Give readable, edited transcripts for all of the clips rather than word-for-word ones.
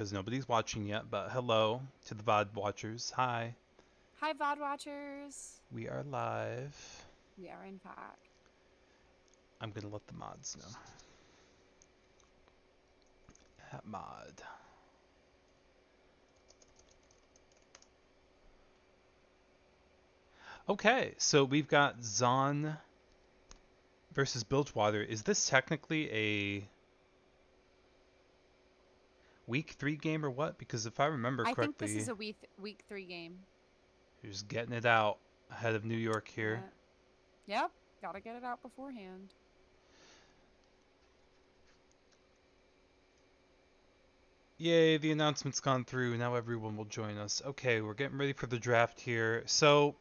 because nobody's watching yet, but hello to the VOD watchers. Hi, Hi, VOD watchers. we are live. We are in fact. I'm going to let the mods know. That mod. Okay, so we've got Zon versus Bilgewater. Is this technically a week 3 game or what? Because if I remember I think this correctly, is a week 3 game. you're just getting it out ahead of New York here. Yeah. Yep. Gotta get it out beforehand. Yay, the announcement's gone through. Now everyone will join us. Okay, we're getting ready for the draft here. So,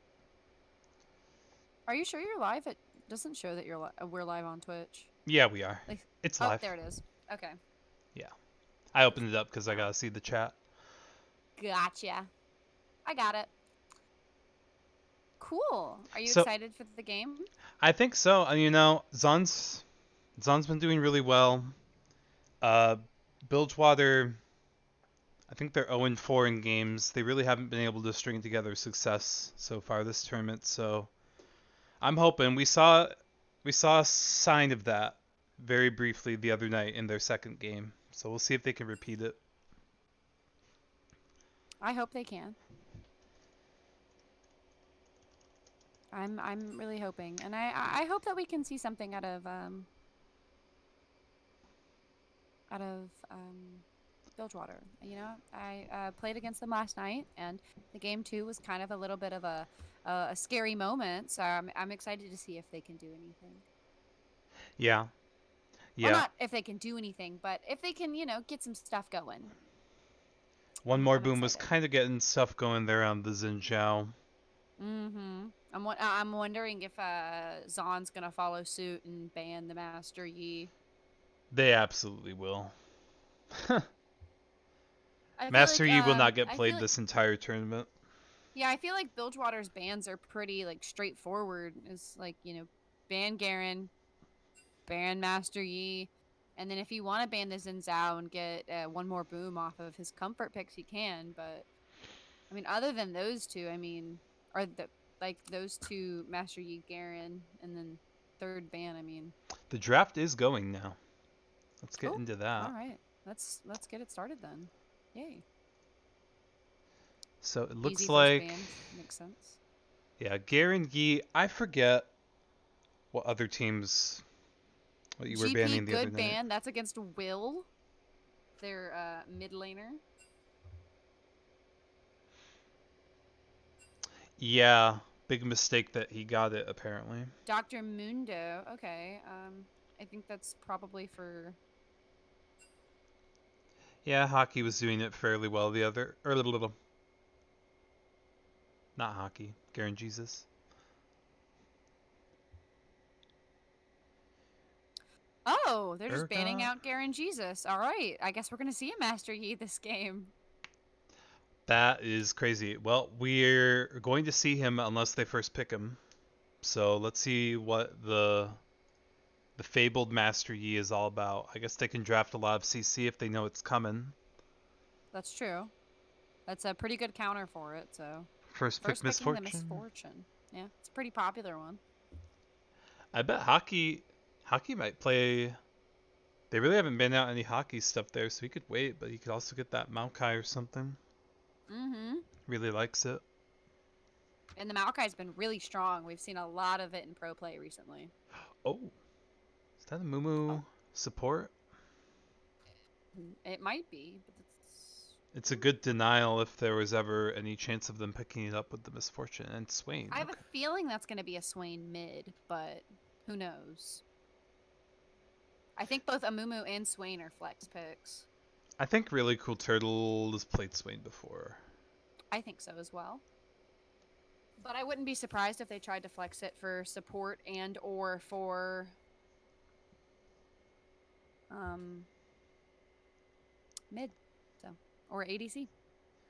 Are you sure you're live? It doesn't show that we're live on Twitch. yeah, we are. Like, It's oh, live. there it is. Okay. Yeah. I opened it up because I Oh, gotta see the chat. gotcha. I got it. Cool. Are you So excited for the game? I think so. Zon's been doing really well. Uh, Bilgewater, I think they're 0-4 in games. They really haven't been able to string together success so far this tournament. So I'm hoping we saw a sign of that very briefly the other night in their second game. So we'll see if they can repeat it. I hope they can. I'm really hoping, and I hope that we can see something out of Bilgewater. I played against them last night, and the game two was kind of a little bit of a scary moment. So I'm excited to see if they can do anything. Yeah, Well, yeah. not if they can do anything, but if they can, get some stuff going. One I'm more I'm boom was excited. kind of getting stuff going there on the Xinjiao. Mm-hmm. I'm wondering if Zon's gonna follow suit and ban the Master Yi. They absolutely will. I feel Master like Yi will not get I feel played like this entire tournament. Yeah, I feel like Bilgewater's bans are pretty like straightforward. It's like, ban Garen, ban Master Yi, and then if you want to ban the Zinzao and get one more boom off of his comfort picks, you can. But I mean, other than those two, I mean, are the like those two Master Yi, Garen, and then third ban. I mean, The draft is going now. Let's get oh, into all that. right, let's get it started then. Yay, So it looks easy first like, ban makes sense. yeah, Garen Yi. I forget what other teams, what you were GP banning the other good night. ban. That's against Will, their mid laner. Yeah, big mistake that he got it apparently. Dr. Mundo. Okay. I think that's probably for. Yeah, Hockey was doing it fairly well the other, or little, not Hockey, Garen Jesus. Oh, they're just banning Urgot. out Garen Jesus. All right. I guess we're gonna see a Master Yi this game. That is crazy. Well, we're going to see him unless they first pick him. So let's see what the fabled Master Yi is all about. I guess they can draft a lot of CC if they know it's coming. That's true. That's a pretty good counter for it. So First pick first picking the Misfortune. misfortune. Yeah, it's a pretty popular one. I bet hockey might play. They really haven't been out any hockey stuff there, so he could wait, but he could also get that Maokai or something. Mm-hmm. Really likes it. And the Maokai's been really strong. We've seen a lot of it in pro play recently. Oh, is that a Oh, Mumu support? it might be, but it's. It's a good denial if there was ever any chance of them picking it up with the Misfortune and Swain. I have a Okay. feeling that's going to be a Swain mid, but who knows? I think both Amumu and Swain are flex picks. I think really cool turtle has played Swain before. I think so as well. But I wouldn't be surprised if they tried to flex it for support and or for um mid. So or ADC.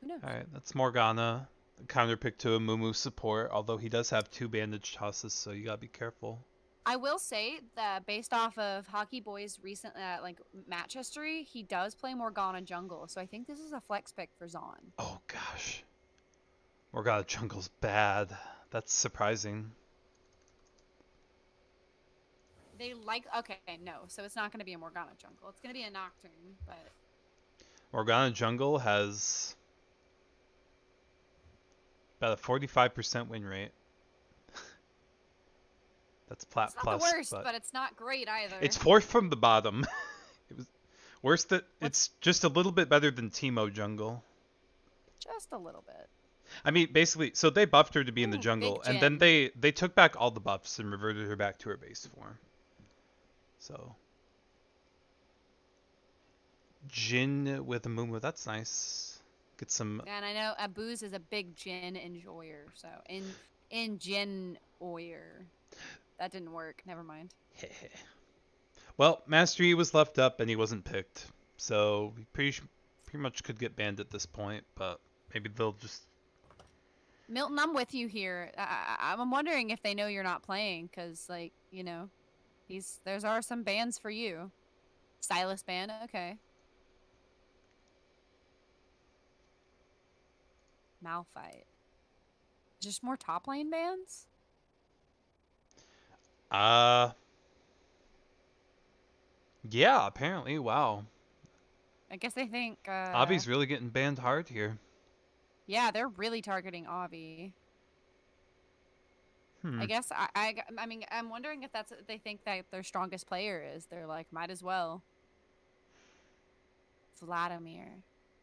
Who All knows? right, that's Morgana. Counter pick to a Mumu support, although he does have two bandage tosses, so you gotta be careful. I will say that based off of Hockey Boy's recent like match history, he does play Morgana jungle, so I think this is a flex pick for Zon. Oh gosh. Morgana Jungle's bad. That's surprising. They like okay, no, so it's not going to be a Morgana jungle. It's going to be a Nocturne, but Morgana Jungle has about a 45% win rate. That's it's plat not the plus, worst, but but it's not great it's either. fourth from the bottom. It was worse that What's it's just a little bit better than Teemo Jungle. just a little bit? I mean, basically, so they buffed her to be in the Ooh, jungle, big and then Jin. they took back all the buffs and reverted her back to her base form. So Jin with a Mumu, that's nice. Get some. And I know Abuz is a big Jin enjoyer, so in Jin oyer. That didn't work. Never mind. Well, Master Yi was left up and he wasn't picked, so he pretty much could get banned at this point. But maybe they'll just. Milton, I'm with you here. I'm wondering if they know you're not playing, because like there's are some bans for you. Stylus ban, okay. Malphite. Just more top lane bans? Uh, yeah, apparently. Wow. I guess they think Avi's really getting banned hard here. yeah, they're really targeting Avi. Hmm. I guess I mean I'm wondering if that's they think that their strongest player is. They're like, might as well. Vladimir.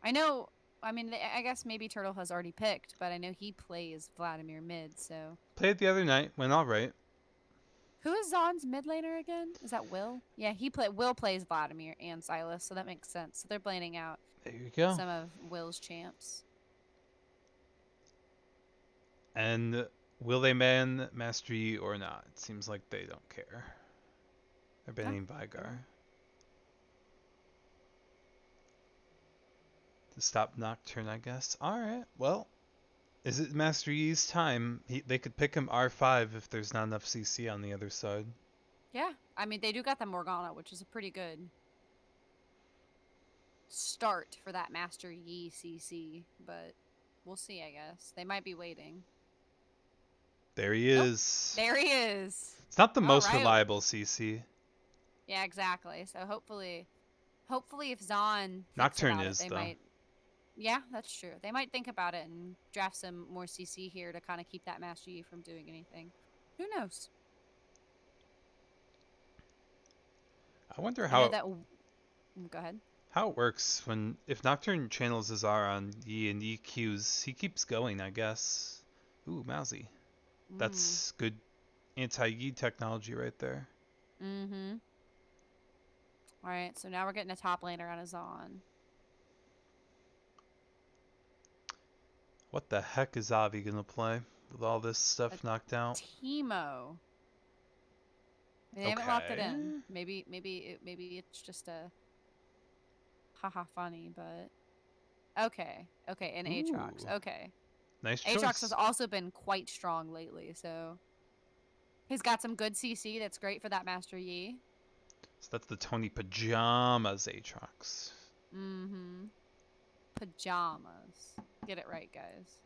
I know. I mean, I guess maybe Turtle has already picked, but I know he plays Vladimir mid. So Played the other night, went all right. who is Zon's mid laner again? Is that Will? Yeah, Will plays Vladimir and Silas, so that makes sense. So they're blanking out There you go. some of Will's champs. And will they ban Master Yi or not? It seems like they don't care. They're Oh, banning they will. Vigar to stop Nocturne, I guess. All right. Well, is it Master Yi's time? They could pick him R5 if there's not enough CC on the other side. Yeah, I mean they do got the Morgana, which is a pretty good start for that Master Yi CC, but we'll see. I guess they might be waiting. There he Nope, is. there he is. It's not the All most right. reliable CC. Yeah, exactly. So hopefully if Zon thinks Nocturne about it, is, they though. might. Yeah, that's true. They might think about it and draft some more CC here to kind of keep that Master Yi from doing anything. Who knows? I wonder I know that. Go ahead. how it works when if Nocturne channels his R on Yi and Yi Qs, he keeps going, I guess. Ooh, mousy. Mm. That's good anti-Yi technology right there. Mm-hmm. All right. So now we're getting a top laner on a Zon. What the heck is Avi gonna play with all this A stuff knocked out? Teemo. They haven't locked it Okay. in. Maybe it's just a haha funny, but okay. Okay, and Aatrox. Ooh, Okay. nice Aatrox has choice. also been quite strong lately, so he's got some good CC that's great for that Master Yi. So that's the Tony Pajamas Aatrox. Mm-hmm. Pajamas. Get it right, guys.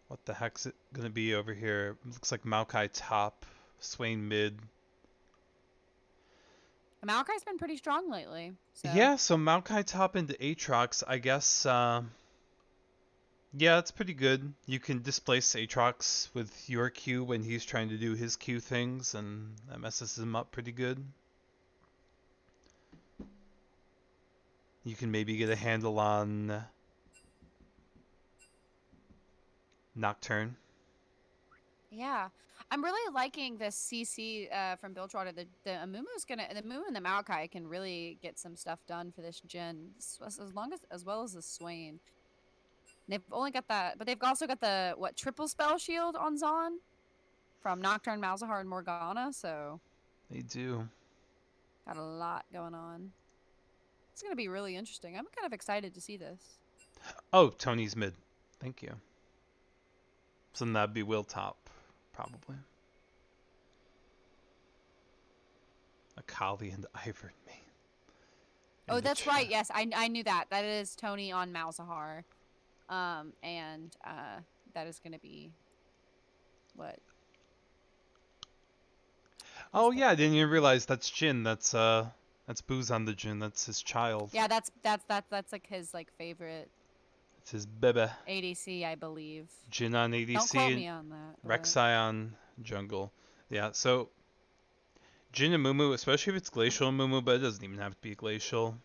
What the heck's it gonna be over here? Looks like Maokai top, Swain mid. Malachi's been pretty strong lately, so Yeah, so Maokai top into Aatrox, I guess. Yeah, it's pretty good. You can displace Aatrox with your Q when he's trying to do his Q things, and that messes him up pretty good. You can maybe get a handle on Nocturne. yeah. I'm really liking this CC from Bilgewater. The Amumu and the Maokai can really get some stuff done for this gen, as well as the Swain. They've only got that, but they've also got the triple spell shield on Zon from Nocturne, Malzahar, and Morgana. So They do. got a lot going on. It's gonna be really interesting. I'm kind of excited to see this. Oh, Tony's mid. Thank you. So then that'd be Will Top, probably. Akali and Ivern main Oh, in the that's right. chat. Yes, I knew that. That is Tony on Malzahar. And that is going to be what? Who's Oh the yeah, I other didn't even one? realize that's Jin. That's Booze on the Jin. That's his child. Yeah, that's like his like favorite It's his bebe. ADC, I believe. Jin on Don't quote ADC and me on that, but Rek'Sai on jungle. Yeah, so Jin and Mumu, especially if it's Glacial and Mumu, but it doesn't even have to be Glacial.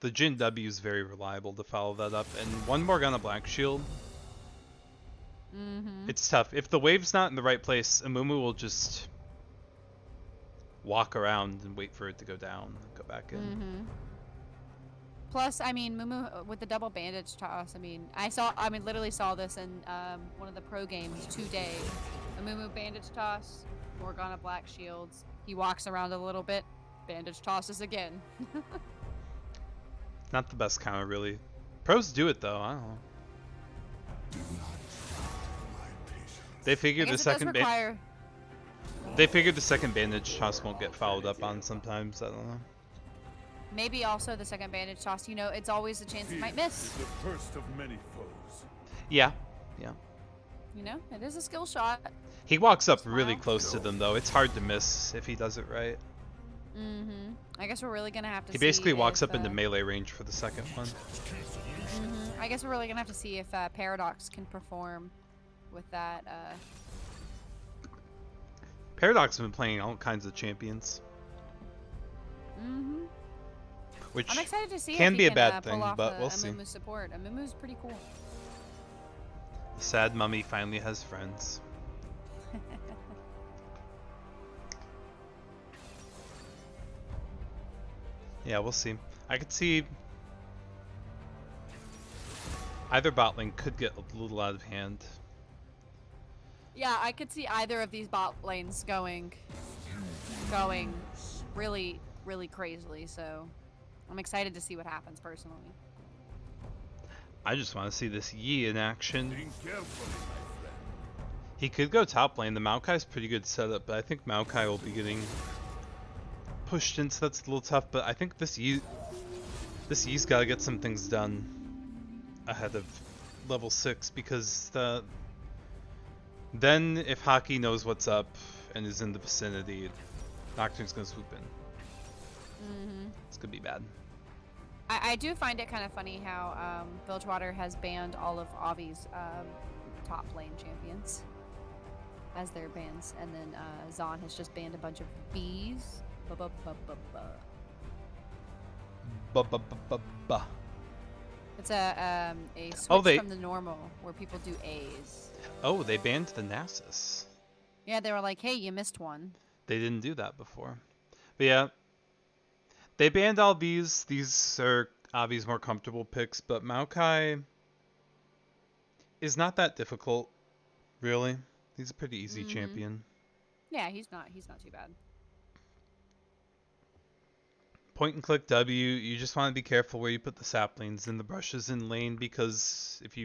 The Jin W is very reliable to follow that up. And one Morgana Black Shield, mm-hmm. it's tough. If the wave's not in the right place, Mumu will just walk around and wait for it to go down and go back in. Mm-hmm. Plus, I mean, Mumu with the double bandage toss. I mean, literally saw this in one of the pro games today. A Mumu bandage toss, Morgana Black Shields. He walks around a little bit, bandage tosses again. Not the best counter, really. Pros do it, though. I don't know. They I figure the guess it does second require. they figure the second bandage toss won't get followed up on sometimes. I don't know. Maybe also the second bandage toss. You know, it's always a chance it might miss. The first of many foes. Yeah, yeah. You know, it is a skill shot. He walks up Smile. really close to them, though. It's hard to miss if he does it right. Mm-hmm. I guess we're really gonna have to. He see basically walks if, up into melee range for the second one. I guess we're really gonna have to see if Paradox can perform with that. Paradox has been playing all kinds of champions, which I'm excited to see can if be he a can, bad pull thing, off but the we'll see. Amumu support. Amumu's pretty cool. The sad mummy finally has friends. Yeah, we'll see. I could see either bot lane could get a little out of hand. Yeah, I could see either of these bot lanes going really, really crazily. So I'm excited to see what happens personally. I just want to see this Yi in action. Think carefully, my friend. He could go top lane. The Maokai's pretty good setup, but I think Maokai will be getting pushed in, so that's a little tough. But I think this Yi's got to get some things done ahead of level 6, because then if Haki knows what's up and is in the vicinity, Nocturne's gonna swoop in. It's gonna be bad. I do find it kind of funny how Bilgewater has banned all of Avi's top lane champions as their bans, and then Zahn has just banned a bunch of Bs. Ba. It's a switch they- from the normal where people do A's. Oh, they banned the Nasus. Yeah, they were like, "Hey, you missed one." They didn't do that before. But yeah, they banned all these. These are Avi's more comfortable picks, but Maokai is not that difficult, really. He's a pretty easy champion. Yeah, he's not too bad. Point and click W, you just want to be careful where you put the saplings and the brushes in lane, because if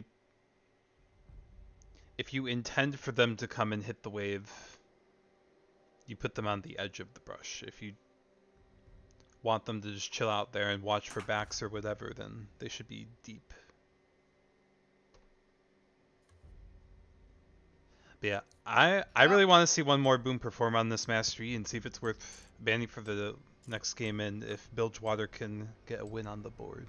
you intend for them to come and hit the wave, you put them on the edge of the brush. If you want them to just chill out there and watch for backs or whatever, then they should be deep. But yeah, I really want to see one more Boom perform on this Master Yi and see if it's worth banning for the next game, and if Bilgewater can get a win on the board.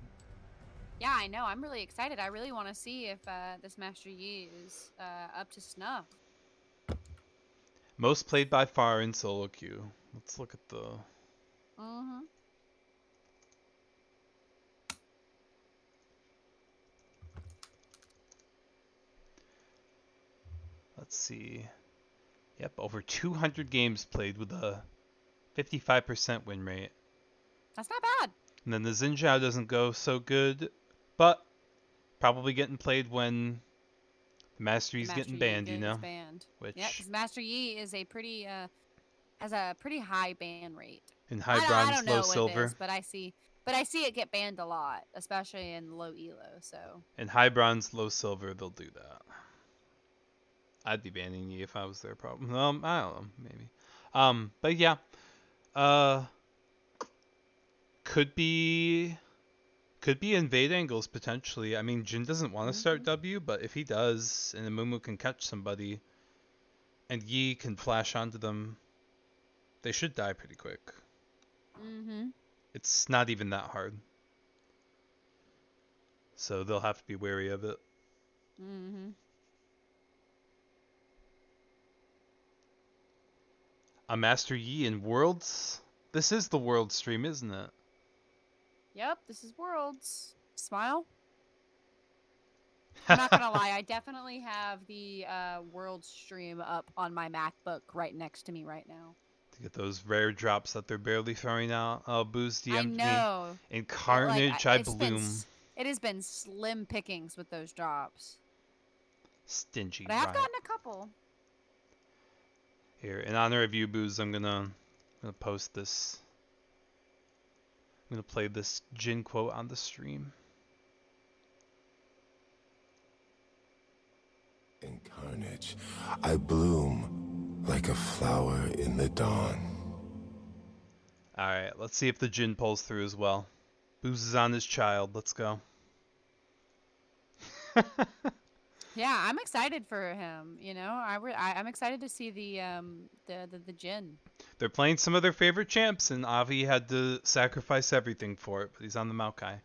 Yeah, I know. I'm really excited. I really want to see if this Master Yi is up to snuff. Most played by far in solo queue. Let's look at the... Let's see. Yep, over 200 games played with a 55% win rate. That's not bad. And then the Xin Zhao doesn't go so good, but probably getting played when the Master Yi's getting banned, you know? Which, yeah, because Master Yi is a pretty has a pretty high ban rate. in high I bronze, don't know low what silver. it is, but I see But I see it get banned a lot, especially in low elo. So In high bronze, low silver, they'll do that. I'd be banning Yi if I was their problem. I don't know, maybe. But yeah, uh, could be invade angles potentially. I mean, Jin doesn't want to start W, but if he does, and Amumu can catch somebody, and Yi can flash onto them, they should die pretty quick. It's not even that hard. So they'll have to be wary of it. A Master Yi in Worlds? This is the World stream, isn't it? Yep, this is Worlds. Smile. I'm not gonna lie, I definitely have the World stream up on my MacBook right next to me right now. To get those rare drops that they're barely throwing out. Oh, Boo's I DM'd me. know. In Carnage, I bloom. It has been slim pickings with those drops. Stingy But I have Riot. gotten a couple. Here, in honor of you, Booze, I'm gonna post this. I'm gonna play this Jin quote on the stream. In carnage, I bloom like a flower in the dawn. Alright, let's see if the Jin pulls through as well. Booze is on his child, let's go. Yeah, I'm excited for him. You know, I'm excited to see the Jin. They're playing some of their favorite champs, and Avi had to sacrifice everything for it, but he's on the Maokai.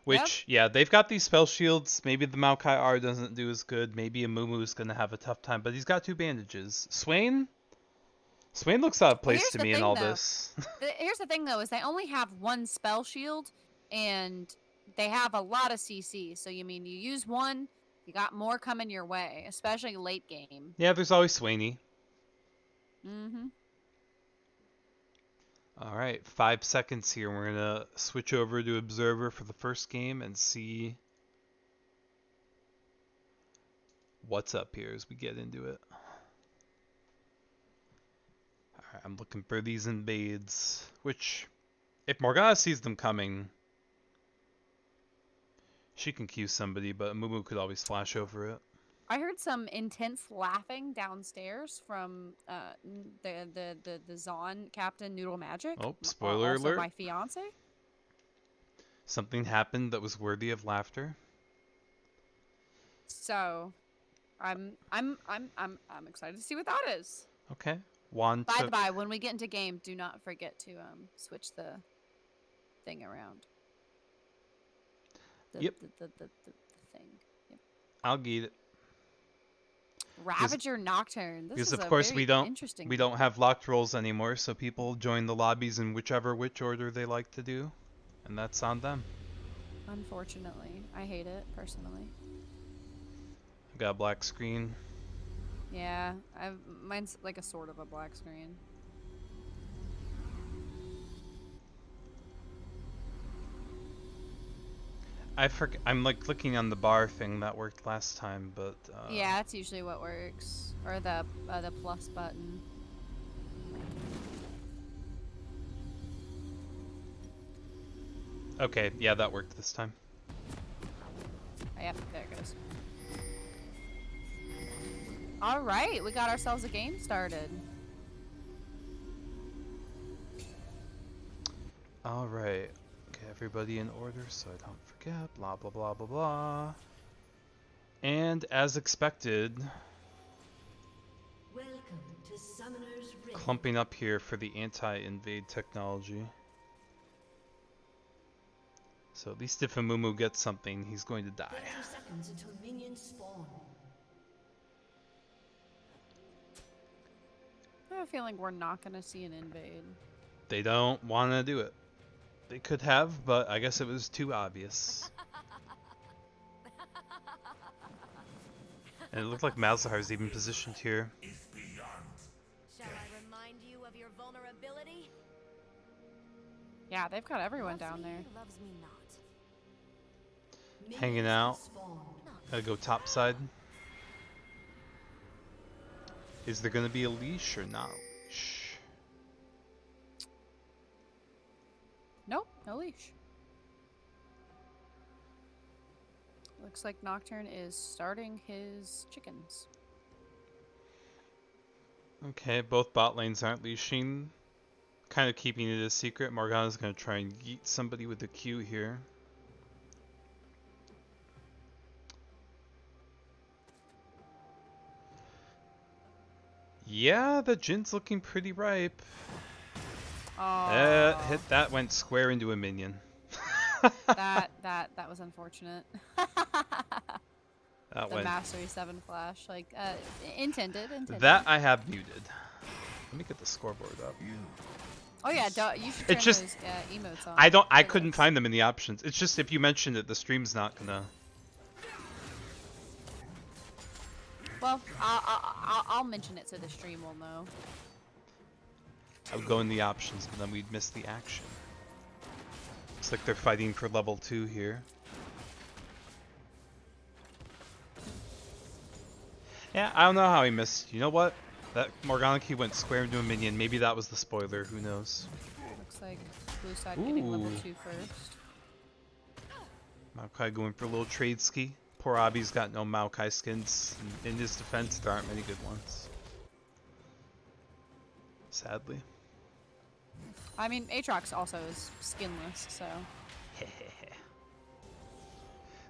Which, yeah, they've got these spell shields. Maybe the Maokai R doesn't do as good. Maybe Amumu's going to have a tough time, but he's got 2 bandages. Swain looks out of place to me in all this. Here's the thing, though, is they only have 1 spell shield, and they have a lot of CC. So, you use 1, you got more coming your way, especially late game. Yeah, there's always Swainy. Alright, 5 seconds here. We're going to switch over to Observer for the first game and see what's up here as we get into it. Alright, I'm looking for these invades, which, if Morgana sees them coming, she can Q somebody, but Mumu could always flash over it. I heard some intense laughing downstairs from the Zon Captain Noodle Magic. Oh, spoiler alert. My fiance. Something happened that was worthy of laughter. So, I'm excited to see what that is. Okay. By the by, when we get into game, do not forget to switch the thing around. Yep. The thing. Yep. I'll get it. Ravager Nocturne. This is of course we don't interesting have locked roles anymore, so people join the lobbies in which order they like to do, and that's on them. Unfortunately, I hate it personally. I've got a black screen. Yeah, mine's like a sort of a black screen. I'm like clicking on the bar thing that worked last time, but yeah, that's usually what works, or the plus button. Okay, yeah, that worked this time. Yep, there it goes. All right, we got ourselves a game started. All right. Get everybody in order so I don't forget. Blah, blah, blah, blah, blah. And as expected, Welcome to Summoner's Rift. clumping up here for the anti-invade technology. So at least if Amumu gets something, he's going to die. 30 seconds until minions spawn. I have a feeling we're not going to see an invade. They don't want to do it. They could have, but I guess it was too obvious. And it looked like Malzahar's even positioned here. Shall I remind you of your vulnerability? Yeah, they've got everyone down there. Loves me not. Hanging out. Gotta go top side. Is there gonna be a leash or not a leash? Nope, no leash. Looks like Nocturne is starting his chickens. Okay, both bot lanes aren't leashing. Kind of keeping it a secret. Morgana's gonna try and yeet somebody with the Q here. Yeah, the Jin's looking pretty ripe. Oh, Hit that went square into a minion. that was unfortunate. That The went. Mastery 7 flash, like intended. That I have muted. Let me get the scoreboard up. Oh yeah, you should turn It's just those emotes on. I for couldn't this. find them in the options. It's just if you mentioned it, the stream's not gonna. Well, I'll mention it so the stream will know. I would go in the options, but then we'd miss the action. Looks like they're fighting for level 2 here. Yeah, I don't know how he missed. You know what? That Morgana key went square into a minion. Maybe that was the spoiler. Who knows? Looks like blue side getting level Ooh. 2 first. Maokai going for a little trade ski. Poor Abi's got no Maokai skins. In his defense, there aren't many good ones. Sadly. I mean, Aatrox also is skinless, so.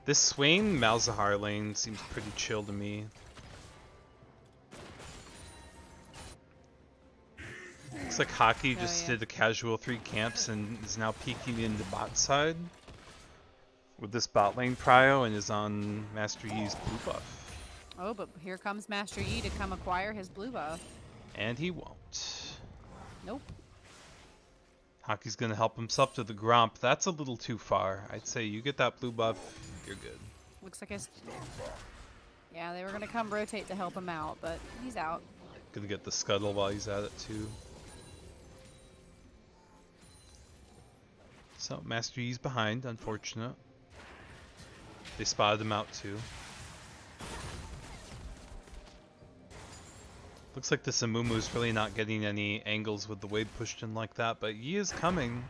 This Swain Malzahar lane seems pretty chill to me. Looks like Hockey just did a casual 3 camps and is now peeking into bot side with this bot lane prio and is on Master Yi's blue buff. Oh, but here comes Master Yi to come acquire his blue buff. And he won't. Nope. Hockey's gonna help himself to the Gromp. That's a little too far. I'd say you get that blue buff, you're good. Looks like his. Yeah, they were gonna come rotate to help him out, but he's out. Gonna get the scuttle while he's at it too. So Master Yi's behind, unfortunate. They spotted him out too. Looks like this Amumu's really not getting any angles with the wave pushed in like that, but Yi is coming.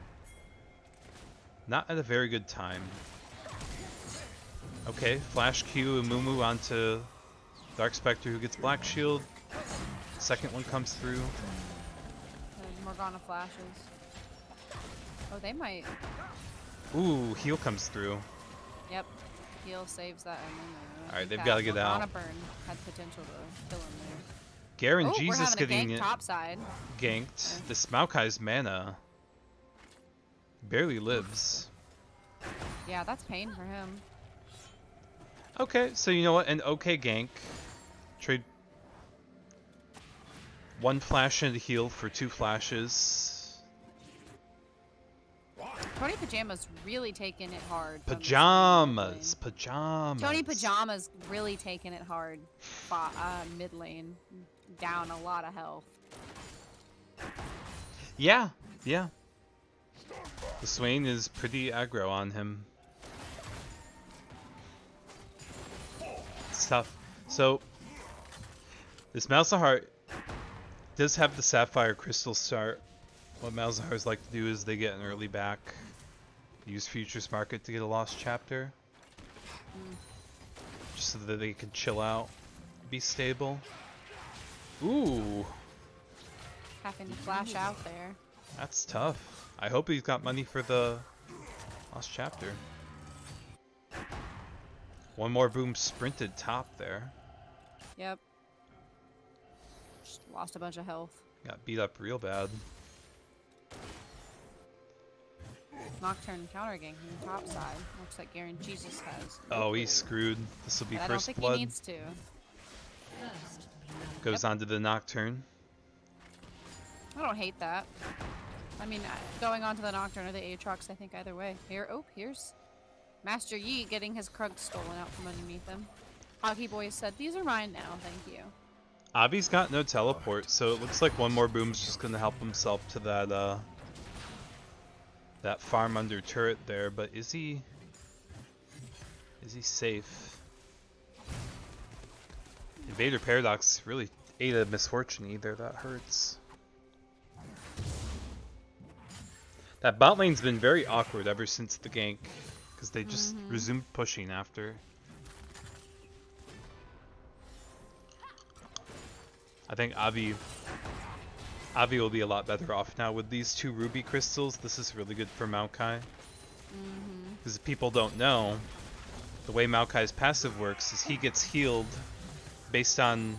Not at a very good time. Okay, Flash Q Amumu onto Dark Spectre who gets Black Shield. Second one comes through. Morgana flashes. Oh, they might. Ooh, heal comes through. Yep. Heal saves that. Alright, they've got to get out. Morgana burn had potential to kill him there. Garen Oh, we're Jesus having a getting gank it topside. ganked. Okay. This Maokai's mana barely lives. Yeah, that's pain for him. Okay, so you know what? An okay gank. Trade 1 flash and a heal for 2 flashes. Tony Pajama's really taking it hard. Pajamas! Tony Pajama's really taking it hard. Mid lane. Down a lot of health. Yeah, yeah. The Swain is pretty aggro on him. It's tough. So, this Malzahar does have the Sapphire Crystal start. What Malzahars like to do is they get an early back. Use Futures Market to get a lost chapter. Just so that they can chill out. Be stable. Ooh. Having to flash out there. That's tough. I hope he's got money for the lost chapter. One more boom sprinted top there. Yep. Just lost a bunch of health. Got beat up real bad. Nocturne counter ganking top side. Looks like Garen Jesus has. Oh, he's screwed. This will be But I don't first think blood. he needs to. Goes on to the Nocturne. I don't hate that. I mean, going on to the Nocturne or the Aatrox, I think either way. Here's Master Yi getting his Krug stolen out from underneath him. Hockey Boy said, "These are mine now, thank you." Avi's got no teleport, so it looks like one more boom's just gonna help himself to that farm under turret there, but is he safe? Invader Paradox really ate a misfortune either, that hurts. That bot lane's been very awkward ever since the gank, because they just resumed pushing after I think Avi will be a lot better off now with these 2 ruby crystals. This is really good for Maokai. Because if people don't know, the way Maokai's passive works is he gets healed based on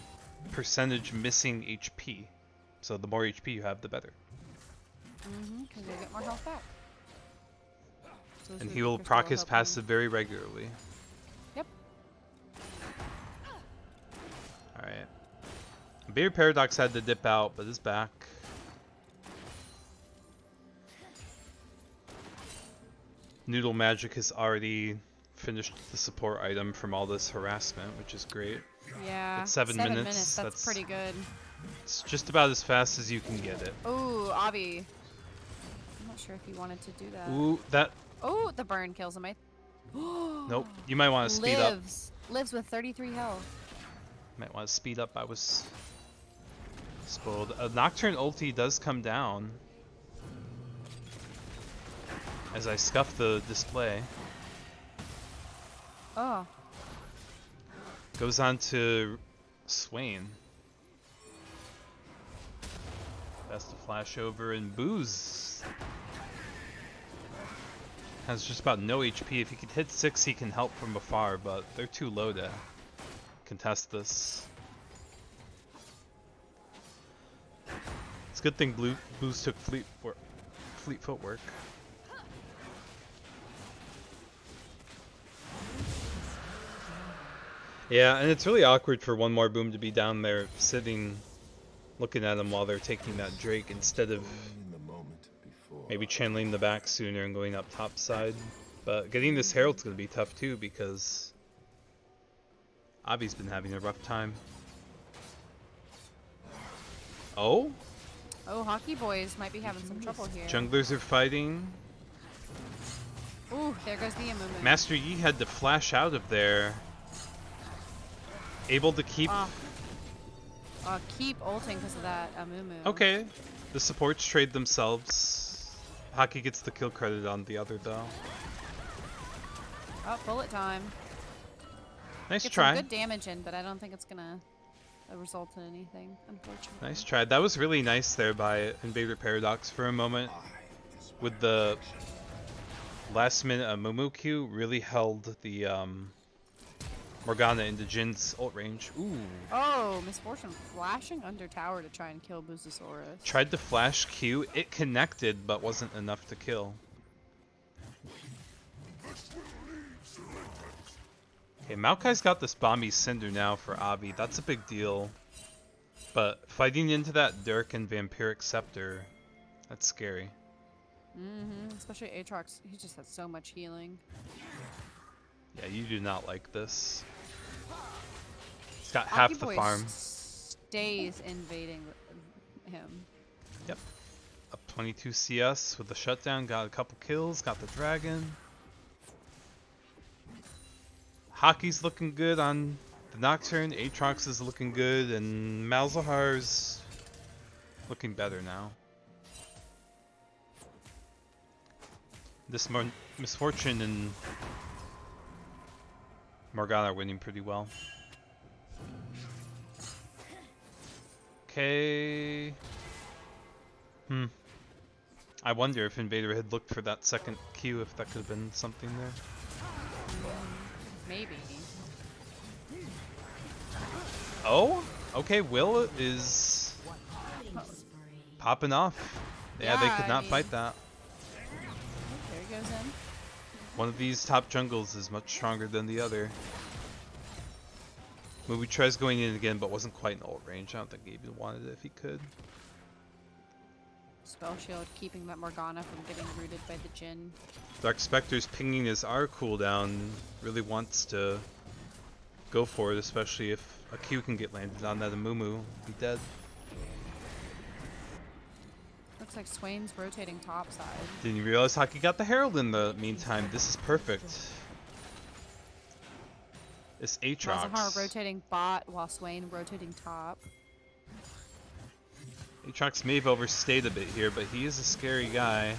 percentage missing HP. So the more HP you have, the better. Because you'll get more health back. So And this he ruby will crystal proc will his help you. passive very regularly. Yep. Alright. Baby Paradox had to dip out, but is back. Noodle Magic has already finished the support item from all this harassment, which is great. Yeah. It's 7 minutes. That's pretty good. It's just about as fast as you can get it. Ooh, Avi. I'm not sure if he wanted to do that. Ooh, that... Oh, the burn kills him. Nope. You might want to speed up. Lives with 33 health. Might want to speed up. I was spoiled. A Nocturne ulti does come down as I scuff the display. Oh. Goes on to Swain. Best to flash over, and Booze has just about no HP. If he could hit 6, he can help from afar, but they're too low to contest this. It's a good thing Booze took fleet footwork. Yeah, and it's really awkward for one more boom to be down there sitting looking at them while they're taking that Drake instead of maybe channeling the back sooner and going up top side. But getting this Herald's going to be tough too because Avi's been having a rough time. Oh? Oh, Hockey Boys might be having some trouble here. Junglers are fighting. Ooh, there goes the Amumu. Master Yi had to flash out of there. Able to keep... Keep ulting because of that Amumu. Okay. The supports trade themselves. Hockey gets the kill credit on the other though. Oh, bullet time. Nice Get try. some good damage in, but I don't think it's gonna result in anything, unfortunately. Nice try. That was really nice there by Invader Paradox for a moment. With the last minute Amumu Q, really held the Morgana into Jin's ult range. Ooh. Oh, Misfortune flashing under tower to try and kill Busasaurus. Tried to flash Q. It connected, but wasn't enough to kill. Okay, Maokai's got this Bomby Cinder now for Avi. That's a big deal. But fighting into that Dirk and Vampiric Scepter, that's scary. Especially Aatrox, he just has so much healing. Yeah, you do not like this. He's got Hockey half the Boy farm. Stays invading him. Yep. Up 22 CS with the shutdown. Got a couple kills. Got the dragon. Hockey's looking good on the Nocturne. Aatrox is looking good. And Malzahar's looking better now. This Misfortune and Morgana are winning pretty well. Okay. I wonder if Invader had looked for that second Q, if that could have been something there. Maybe. Oh? Okay, Will is popping off. Yeah, they could not fight that. There he goes in. One of these top jungles is much stronger than the other. Movie tries going in again, but wasn't quite in ult range. I don't think he even wanted it if he could. Spell shield keeping that Morgana from getting rooted by the Jhin. Dark Spectre's pinging his R cooldown. Really wants to go for it, especially if a Q can get landed on that Amumu. Be dead. Looks like Swain's rotating top side. Didn't you realize Hockey got the Herald in the meantime? This is perfect. It's Aatrox. Malzahar rotating bot while Swain rotating top. Aatrox may have overstayed a bit here, but he is a scary guy.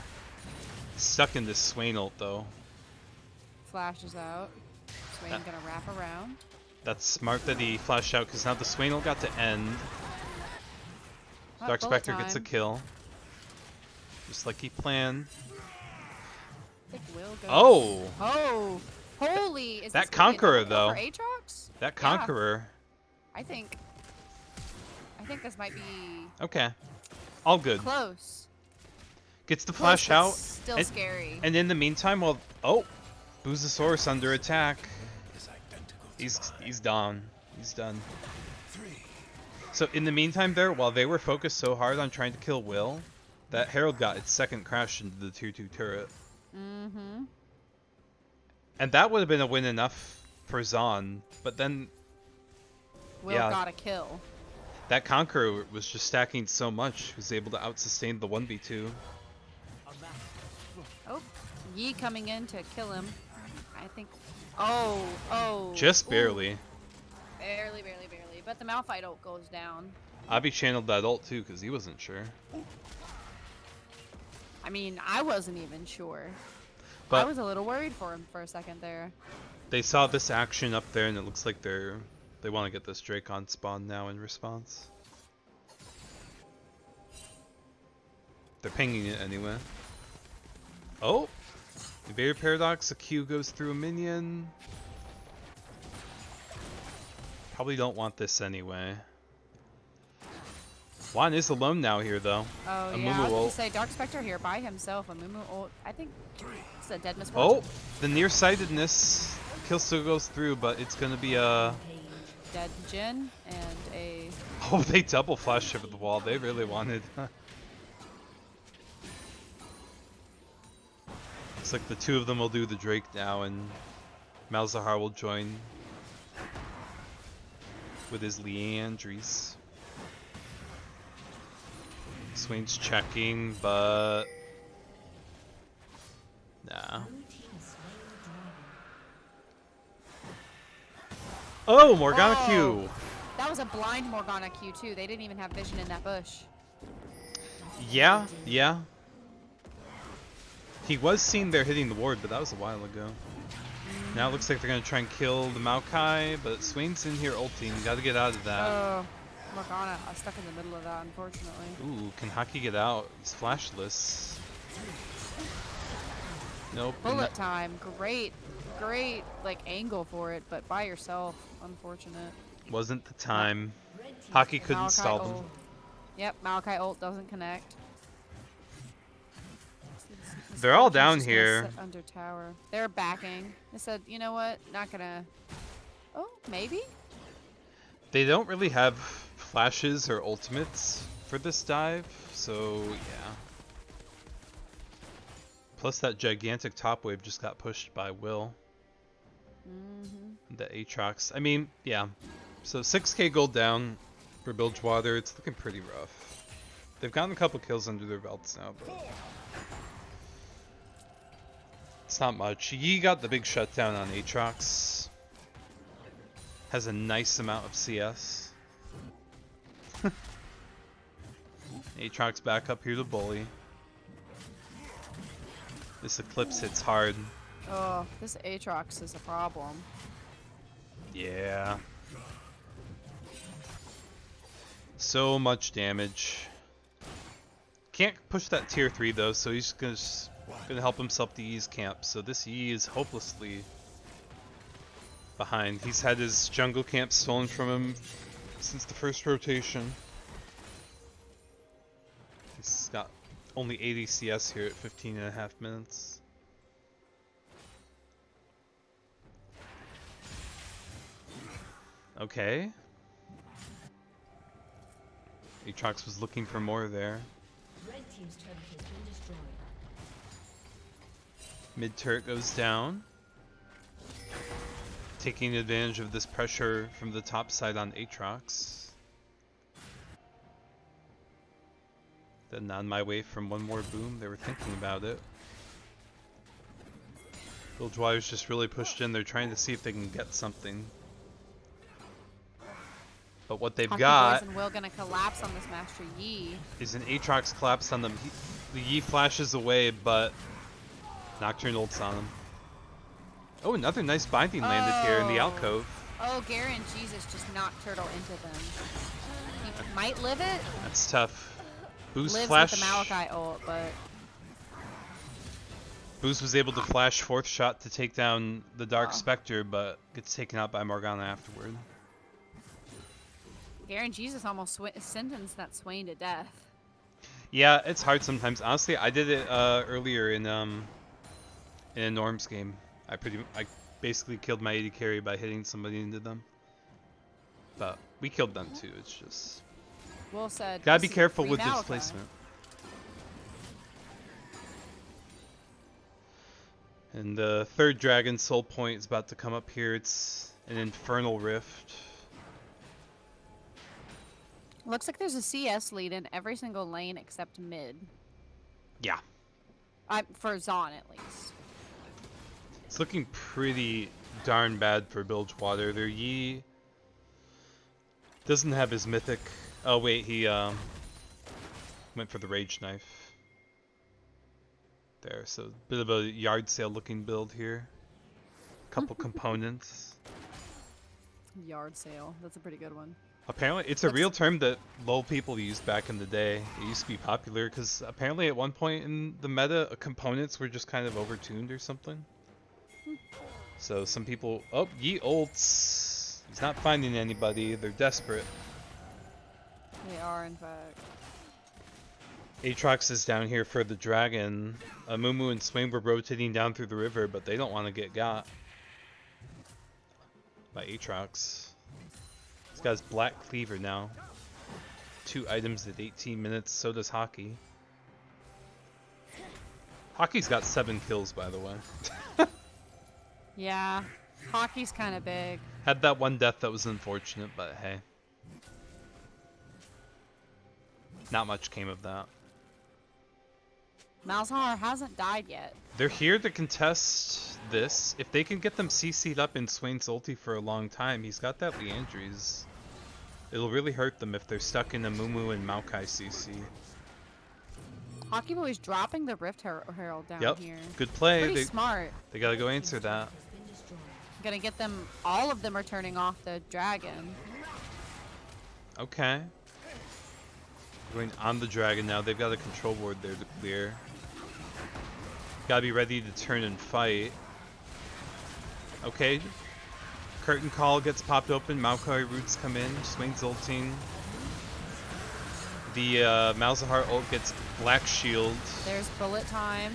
Stuck in this Swain ult though. Flashes out. Swain gonna wrap around. That's smart that he flashed out because now the Swain ult got to end. Dark bullet Spectre gets a time. kill. Just like he planned. I think Will goes. Oh! Oh! Holy! Is That this gonna be a Conqueror, double kill for though. Aatrox? That Yeah, Conqueror. I think this might be Okay. All good. close. Gets the Close, flash but out. still and, scary. And in the meantime, well, oh, Boozosaurus under attack. He's down. He's done. So in the meantime there, while they were focused so hard on trying to kill Will, that Herald got its second crash into the tier 2 turret. Mm-hmm. And that would have been a win enough for Zahn, but then Will yeah, got a kill. that Conqueror was just stacking so much, he was able to outsustain the 1v2. Oh, Yi coming in to kill him. I think. Oh. Just Ooh. barely. Barely. But the Malphite ult goes down. Abby channeled that ult too, because he wasn't sure. I mean, I wasn't even sure. But I was a little worried for him for a second there. they saw this action up there, and it looks like they want to get this Drake on spawn now in response. They're pinging it anyway. Oh! Invader Paradox, a Q goes through a minion. Probably don't want this anyway. Juan is alone now here, though. Oh, A yeah. I Mumu was going ult. to say Dark Spectre here by himself. A Mumu ult. I think it's a dead Oh! misfortune. The nearsightedness. Kill still goes through, but it's gonna be a... Dead Jin and a. Oh, they double flashed over the wall. They really wanted. Looks like the two of them will do the Drake now, and Malzahar will join with his Leandries. Swain's checking, but nah. Oh, Morgana Oh. Q. That was a blind Morgana Q too. They didn't even have vision in that bush. Yeah. He was seen there hitting the ward, but that was a while ago. Now it looks like they're gonna try and kill the Maokai, but Swain's in here ulting. Gotta get out of that. Oh, Morgana stuck in the middle of that, unfortunately. Ooh, can Haki get out? He's flashless. Nope. and Bullet time. Great, like angle for it, but by yourself, unfortunate. that wasn't the time. Haki couldn't Maokai stall them. ult. Yep, Maokai ult doesn't connect. They're all Skeletons down just gonna here. sit under tower. They're backing. They said, you know what? Not gonna. Oh, maybe. They don't really have flashes or ultimates for this dive, so yeah. Plus that gigantic top wave just got pushed by Will. The Aatrox. I mean, yeah. So 6k gold down for Bilgewater. It's looking pretty rough. They've gotten a couple kills under their belts now, but it's not much. Yi got the big shutdown on Aatrox. Has a nice amount of CS. Aatrox back up here to bully. This Eclipse hits hard. Oh, this Aatrox is a problem. Yeah. So much damage. Can't push that tier 3 though, so he's gonna help himself to Yi's camp. So this Yi is hopelessly behind. He's had his jungle camp stolen from him since the first rotation. He's got only 80 CS here at 15.5 minutes. Okay. Aatrox was looking for more there. Red team's turret has been destroyed. Mid turret goes down. Taking advantage of this pressure from the top side on Aatrox. Then on my way from one more boom, they were thinking about it. Bilgewater's just really pushed in. They're trying to see if they can get something. But what they've Hunky got Boys and Will gonna collapse on this Master Yi. is an Aatrox collapse on them. The Yi flashes away, but Nocturne ults on him. Oh, another nice binding landed here in the alcove. Oh, Garen, Jesus, just knocked Turtle into them. He might live it. That's tough. Boo's lives flash. with the Malachi ult, but Boo's was able to flash fourth shot to take down the Dark Oh. Spectre, but gets taken out by Morgana afterward. Garen Jesus almost sentenced that Swain to death. Yeah, it's hard sometimes. Honestly, I did it earlier in a Norms game. I basically killed my AD carry by hitting somebody into them. But we killed them too. It's just Will said, gotta "This be is a careful free with Malachi." displacement. And the third dragon soul point is about to come up here. It's an infernal rift. Looks like there's a CS lead in every single lane except mid. Yeah, For Zon at least. it's looking pretty darn bad for Bilgewater. Their Yi doesn't have his mythic. Oh wait, he went for the rage knife. There, so a bit of a yard sale looking build here. Couple components. Yard sale. That's a pretty good one. Apparently, it's a real term that LoL people used back in the day. It used to be popular because apparently at one point in the meta, components were just kind of overtuned or something. So some people, oh, Yi ults. He's not finding anybody. They're desperate. They are, in fact. Aatrox is down here for the dragon. Mumu and Swain were rotating down through the river, but they don't want to get got by Aatrox. This guy's Black Cleaver now. 2 items at 18 minutes, so does Hockey. Hockey's got 7 kills, by the way. Yeah. Hockey's kind of big. Had that one death that was unfortunate, but hey. Not much came of that. Malzahar hasn't died yet. They're here to contest this. If they can get them CC'd up in Swain's ulti for a long time, he's got that Leandries. It'll really hurt them if they're stuck in a Mumu and Maokai CC. Hockey Boy's dropping the Rift Herald down Yep, here. good play. Pretty smart. They gotta go answer that. Gonna get them, all of them are turning off the dragon. Okay. Going on the dragon now. They've got a control ward there to clear. Gotta be ready to turn and fight. Okay. Curtain call gets popped open. Maokai roots come in. Swain's ulting. The Malzahar ult gets black shield. There's bullet time.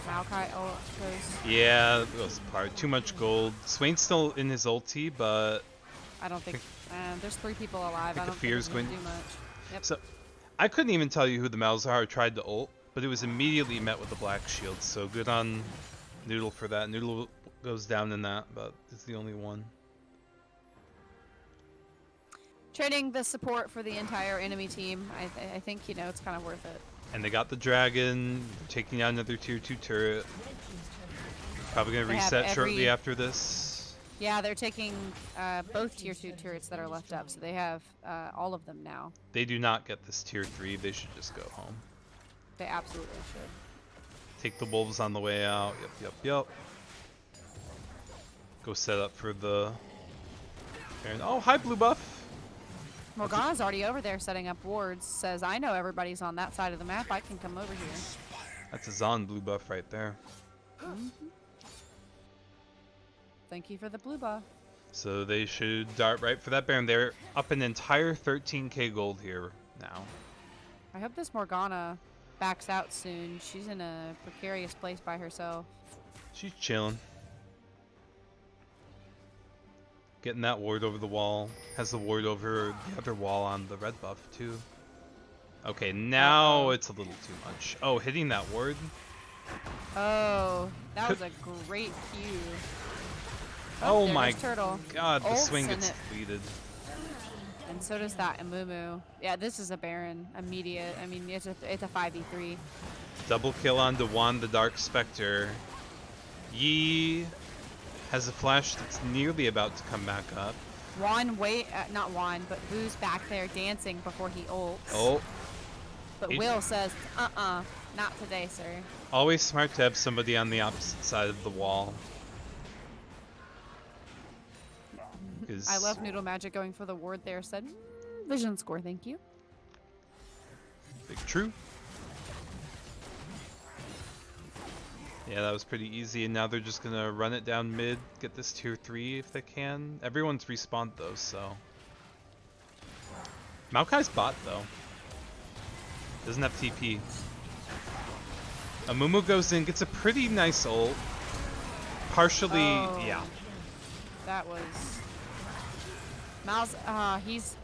Maokai ult goes. Yeah, that was part. Too much gold. Swain's still in his ulti, but I don't think. There's 3 people alive. think I the don't fear's think it's going- gonna do much. Yep. so I couldn't even tell you who the Malzahar tried to ult, but it was immediately met with the black shield. So good on Noodle for that. Noodle goes down in that, but it's the only one. Trading the support for the entire enemy team, I think, you know, it's kind of worth it. And they got the dragon, taking down another tier 2 turret. Probably gonna They have reset shortly every- after this. Yeah, they're taking both tier 2 turrets that are left up, so they have all of them now. They do not get this tier 3, they should just go home. They absolutely should. Take the wolves on the way out. Yep. Go set up for the Baron. Oh, hi blue buff. Morgana's already over there setting up wards. Says, I know everybody's on that side of the map. I can come over here. That's a Zon blue buff right there. Thank you for the blue buff. So they should dart right for that Baron. They're up an entire 13k gold here now. I hope this Morgana backs out soon. She's in a precarious place by herself. She's chilling. Getting that ward over the wall. Has the ward over the other wall on the red buff too. Okay, now it's a little too much. Oh, hitting that ward? Oh, that was a great cue. Oh there my goes Turtle. god, the Ults swing and gets it- deleted. And so does that Amumu. Yeah, this is a Baron. Immediate. I mean, it's a 5v3. Double kill onto Juan the Dark Spectre. Yi has a flash that's nearly about to come back up. Not Juan, but Boo's back there dancing before he ults. Oh, But he- Will says, not today, sir. always smart to have somebody on the opposite side of the wall. 'Cause I love Noodle Magic going for the ward there. Said, vision score, thank you. Big true. Yeah, that was pretty easy, and now they're just gonna run it down mid, get this tier 3 if they can. Everyone's respawned though, so. Maokai's bot though. Doesn't have TP. Amumu goes in, gets a pretty nice ult. Partially, Oh. yeah. That was he's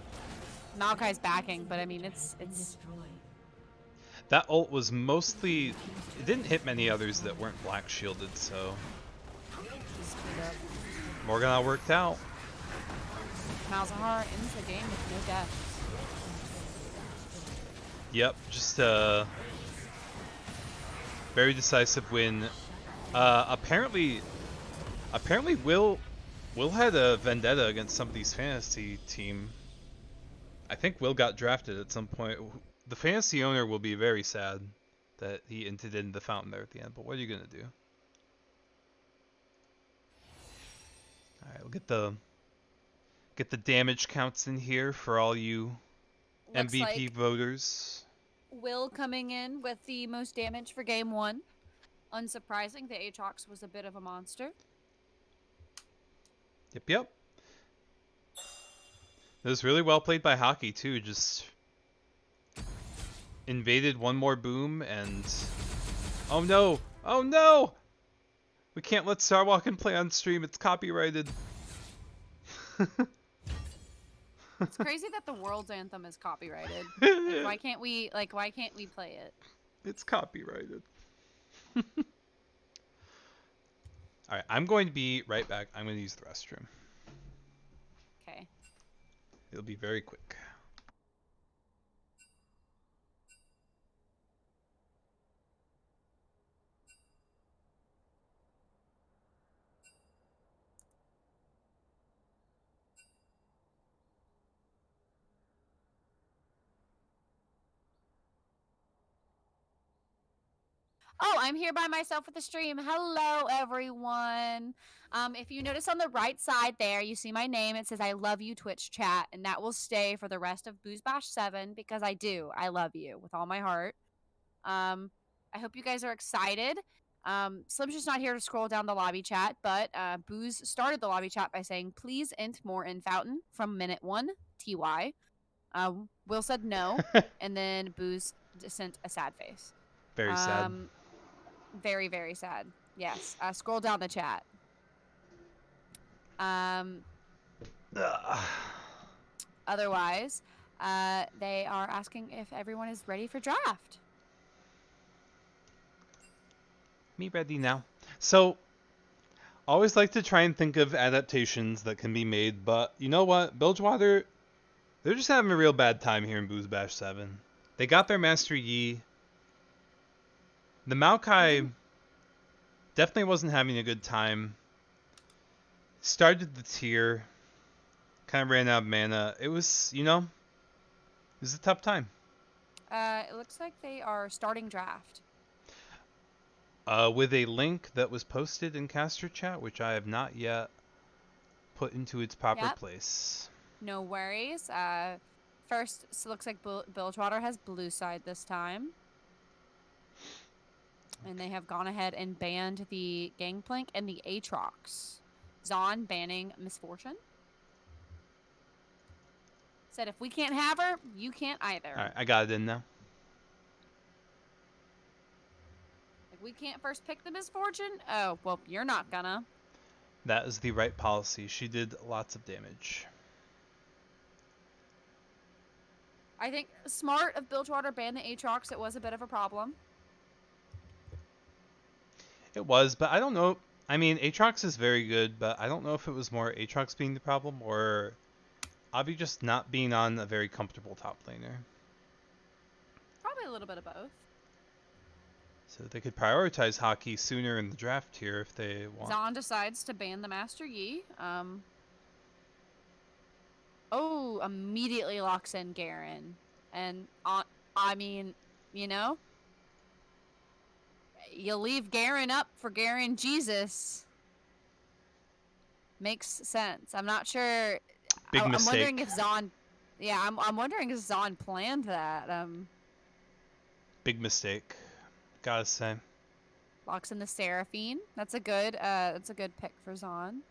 Maokai's backing, but I mean it's That ult was mostly, it didn't hit many others that weren't black shielded, so. Morgana worked out. Malzahar ends the game with no death. Yep, just a very decisive win. Apparently Will had a vendetta against somebody's fantasy team. I think Will got drafted at some point. The fantasy owner will be very sad that he entered into the fountain there at the end, but what are you gonna do? Alright, we'll get the damage counts in here for all you Looks MVP like voters. Will coming in with the most damage for game 1. Unsurprising, the Aatrox was a bit of a monster. Yep. It was really well played by Hockey too, just invaded one more boom and oh no! We can't let Starwalken play on stream, it's copyrighted. It's crazy that the world's anthem is copyrighted. Why can't we play it? It's copyrighted. Alright, I'm going to be right back. I'm going to use the restroom. Okay. It'll be very quick. Oh, I'm here by myself with the stream. Hello, everyone. If you notice on the right side there, you see my name. It says I love you Twitch chat, and that will stay for the rest of Booze Bash 7 because I do. I love you with all my heart. I hope you guys are excited. Slim's just not here to scroll down the lobby chat, but Booze started the lobby chat by saying, please int more in Fountain from minute 1, TY. Will said no, and then Booze sent a sad face. Very sad. Very, very sad. Yes. Scroll down the chat. Otherwise, they are asking if everyone is ready for draft. Me ready now. So, always like to try and think of adaptations that can be made, but you know what? Bilgewater, they're just having a real bad time here in Booze Bash 7. They got their Master Yi. The Maokai definitely wasn't having a good time. Started the tier. Kind of ran out of mana. It was, it was a tough time. It looks like they are starting draft. With a link that was posted in Caster Chat, which I have not yet put into its proper place. No worries. First, so it looks like Bilgewater has blue side this time. And they have gone ahead and banned the Gangplank and the Aatrox. Zon banning Misfortune. Said if we can't have her, you can't either. Alright, I got it in now. If we can't first pick the Misfortune, oh, well, you're not gonna. That is the right policy. She did lots of damage. I think smart of Bilgewater ban the Aatrox. It was a bit of a problem. It was, but I don't know. I mean, Aatrox is very good, but I don't know if it was more Aatrox being the problem or Avi just not being on a very comfortable top laner. Probably a little bit of both. So they could prioritize Hockey sooner in the draft here if they want. Zon decides to ban the Master Yi. Immediately locks in Garen. And, I mean, you leave Garen up for Garen Jesus. Makes sense. I'm not sure. Big I'm mistake. wondering if Zon. Yeah, I'm wondering if Zon planned that. Big mistake, gotta say. Locks in the Seraphine. That's a good pick for Zon.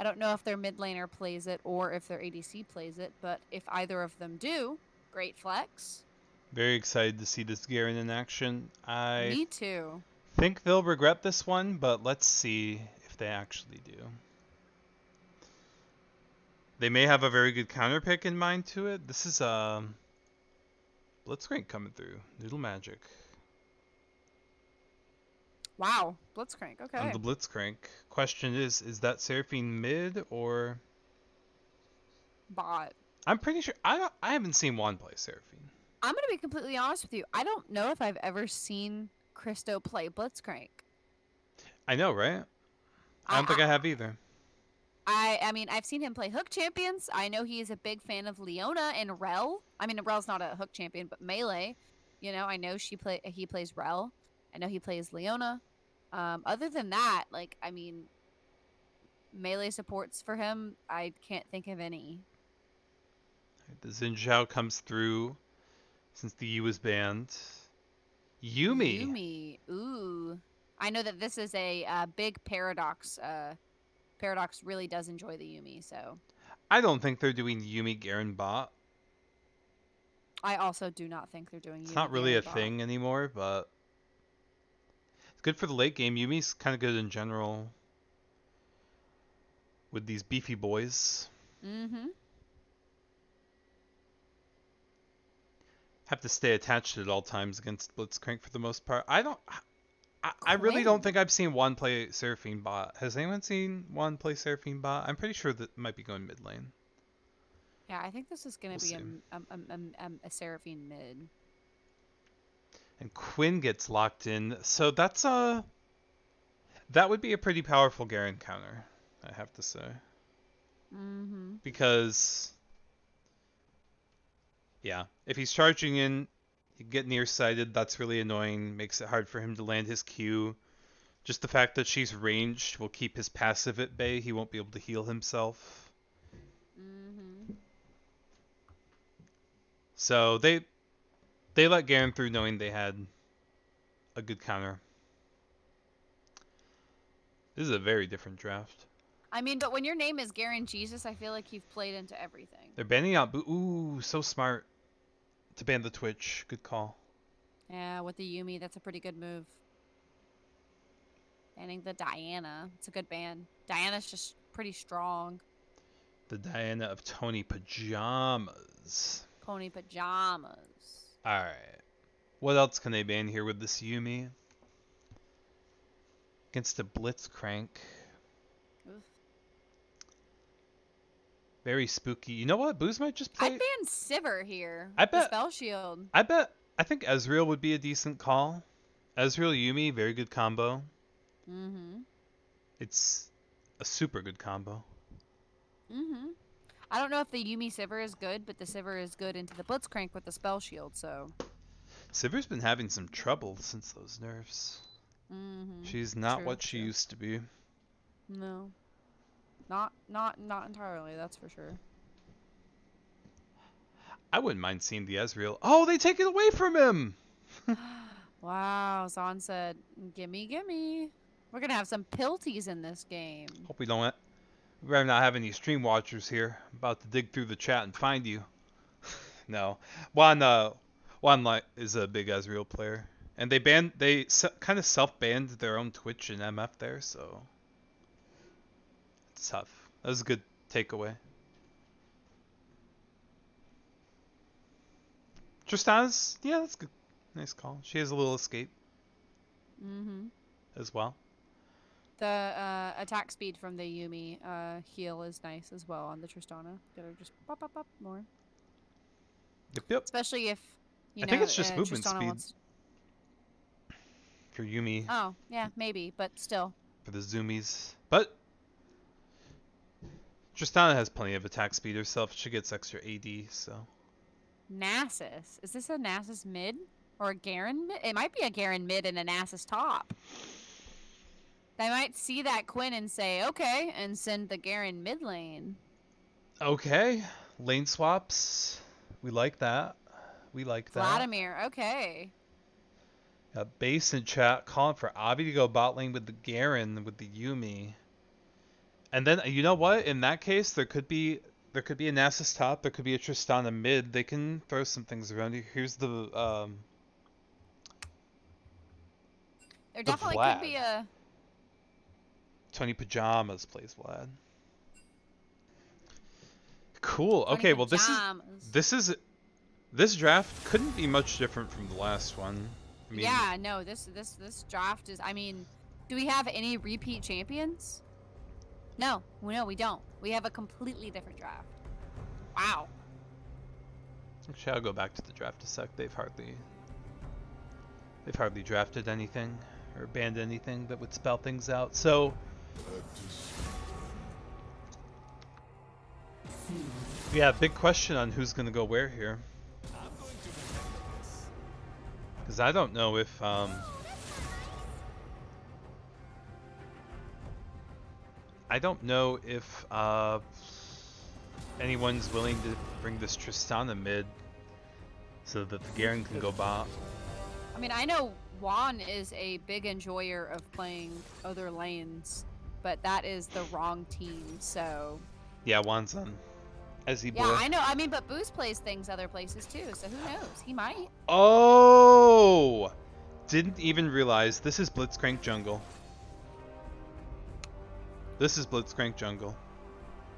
I don't know if their mid laner plays it or if their ADC plays it, but if either of them do, great flex. Very excited to see this Garen in action. I Me too. think they'll regret this one, but let's see if they actually do. They may have a very good counter pick in mind to it. This is Blitzcrank coming through. Noodle magic. Wow, Blitzcrank. Okay. On the Blitzcrank. Question is that Seraphine mid or? Bot. I'm pretty sure I haven't seen Juan play Seraphine. I'm gonna be completely honest with you. I don't know if I've ever seen Christo play Blitzcrank. I know, right? I don't think I have either. I mean, I've seen him play Hook Champions. I know he is a big fan of Leona and Rel. I mean, Rel's not a Hook Champion, but Melee. You know, I know he plays Rel. I know he plays Leona. Other than that, like, I mean, Melee supports for him, I can't think of any. The Xin Zhao comes through since the U was banned. Yuumi. Ooh. I know that this is a big Paradox. Paradox really does enjoy the Yuumi, so. I don't think they're doing Yuumi Garen bot. I also do not think they're doing Yuumi. It's not really a bot. thing anymore, but it's good for the late game. Yumi's kind of good in general with these beefy boys. Mm-hmm. Have to stay attached at all times against Blitzcrank for the most part. I really don't think I've seen Juan play Seraphine bot. Has anyone seen Juan play Seraphine bot? I'm pretty sure that might be going mid lane. Yeah, I think this is going to We'll be a Seraphine mid. And Quinn gets locked in, so that would be a pretty powerful Garen counter, I have to say. Mm-hmm. Because, yeah, if he's charging in, you get nearsighted, that's really annoying, makes it hard for him to land his Q. Just the fact that she's ranged will keep his passive at bay, he won't be able to heal himself. Mm-hmm. So they let Garen through knowing they had a good counter. This is a very different draft. I mean, but when your name is Garen Jesus, I feel like you've played into everything. They're banning out Ooh, so smart to ban the Twitch. Good call. Yeah, with the Yuumi, that's a pretty good move. Banning the Diana. It's a good ban. Diana's just pretty strong. The Diana of Tony Pajamas. Pony pajamas. Alright. What else can they ban here with this Yuumi? Against a Blitzcrank. Oof. Very spooky. You know what? Booze might just play. I'd ban Sivir here. I with the bet- Spell Shield. I think Ezreal would be a decent call. Ezreal Yuumi, very good combo. Mm-hmm. It's a super good combo. Mm-hmm. I don't know if the Yuumi Sivir is good, but the Sivir is good into the Blitzcrank with the Spell Shield, so. Sivir's been having some trouble since those nerfs. Mm-hmm. She's not True, what she true. used to be. No. Not entirely, that's for sure. I wouldn't mind seeing the Ezreal. Oh, they take it away from him! Wow, Zon said, gimme, gimme. We're gonna have some pilties in this game. Hope we don't. We better not have any stream watchers here. I'm about to dig through the chat and find you. No, Juan is a big Ezreal player, and they kind of self-banned their own Twitch and MF there, so it's tough. That was a good takeaway. Tristana's, yeah, that's good. Nice call. She has a little escape Mm-hmm. as well. The attack speed from the Yuumi heal is nice as well on the Tristana. Gotta just pop more. Yep. Especially if, I think it's just movement Tristana speed. wants... For Yuumi, Oh, yeah, maybe, but still. for the zoomies. But Tristana has plenty of attack speed herself. She gets extra AD, so. Nasus. Is this a Nasus mid? Or a Garen mid? It might be a Garen mid and a Nasus top. They might see that Quinn and say, okay, and send the Garen mid lane. Okay, lane swaps. We like that. We like that. Vladimir. Okay. Base in chat calling for Avi to go bot lane with the Garen with the Yumi. And then you know what? In that case, there could be a Nasus top, there could be a Tristana mid. They can throw some things around here. Here's There the definitely could Vlad. be a. Tony Pajamas plays Vlad. Cool. Tony Okay, well Pajamas. this draft couldn't be much different from the last one. I mean, Yeah, no, this draft is. I mean, do we have any repeat champions? No, we don't. We have a completely different draft. Wow. actually, I'll go back to the draft a sec. They've hardly drafted anything or banned anything that would spell things out. So, yeah, big question on who's gonna go where here. Because I don't know if anyone's willing to bring this Tristana mid so that the Garen can go bot. I mean, I know Juan is a big enjoyer of playing other lanes, but that is the wrong team. So. Yeah, Juan's on Ezzy boy. Yeah, I know. I mean, but Boost plays things other places too, so who knows? He might. Oh! Didn't even realize this is Blitzcrank Jungle. This is Blitzcrank Jungle.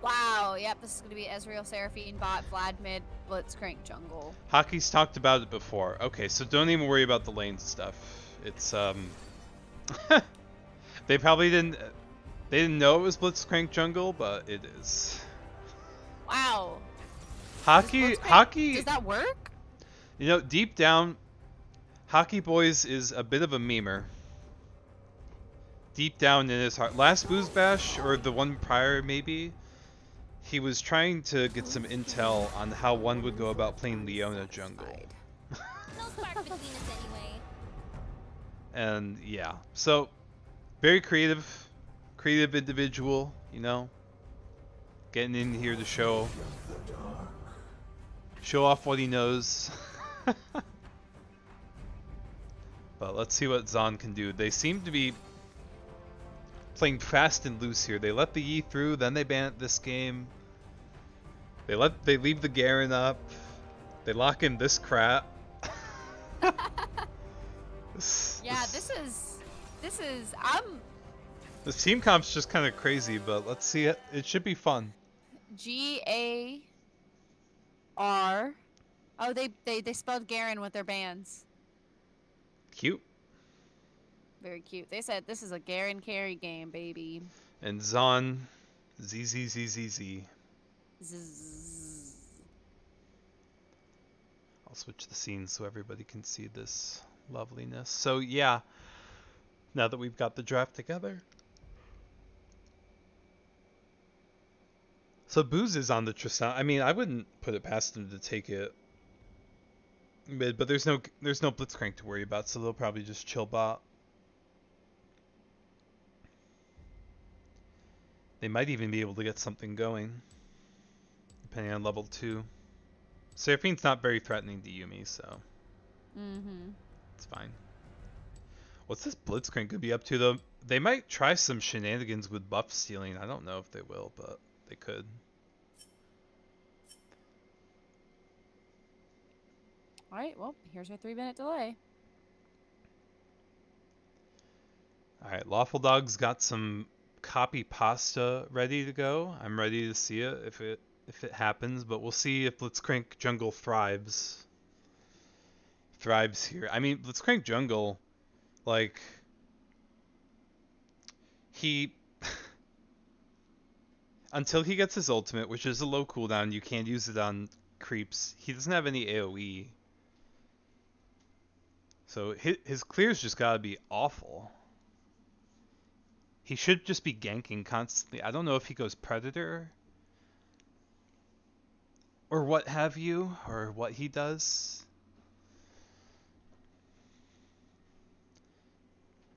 Wow. Yep. This is gonna be Ezreal, Seraphine, bot, Vlad mid, Blitzcrank jungle. Hockey's talked about it before. Okay, so don't even worry about the lanes stuff. It's they probably didn't know it was Blitzcrank Jungle, but it is. Wow. Hockey Does that work? You know, deep down, Hockey Boys is a bit of a memer. Deep down in his heart. Last Booze Bash, or the one prior maybe, he was trying to get some intel on how one would go about playing Leona jungle. No spark between us anyway. And yeah, so very creative individual, you know, getting in here to show off what he knows. But let's see what Zon can do. They seem to be playing fast and loose here. They let the Yi through, then they ban it this game. They leave the Garen up. They lock in this crap. This team comp's just kind of crazy, but let's see it. It should be fun. GAR. Oh, they spelled Garen with their bands. Cute. Very cute. They said this is a Garen carry game, baby. And Zon, ZZZZZ. Zzz. I'll switch the scenes so everybody can see this loveliness. So yeah, now that we've got the draft together. So Booze is on the Tristan. I mean, I wouldn't put it past him to take it mid, but there's no Blitzcrank to worry about, so they'll probably just chill bot. They might even be able to get something going, depending on level 2. Seraphine's not very threatening to Yumi, so it's fine. What's this Blitzcrank gonna be up to, though? They might try some shenanigans with buff stealing. I don't know if they will, but they could. Alright, well, here's our 3-minute delay. Alright, Lawful Dog's got some copy pasta ready to go. I'm ready to see it if it happens, but we'll see if Blitzcrank Jungle thrives here. I mean, Blitzcrank Jungle, like, he until he gets his ultimate, which is a low cooldown, you can't use it on creeps. He doesn't have any AoE. So his clears just gotta be awful. He should just be ganking constantly. I don't know if he goes Predator or what have you, or what he does.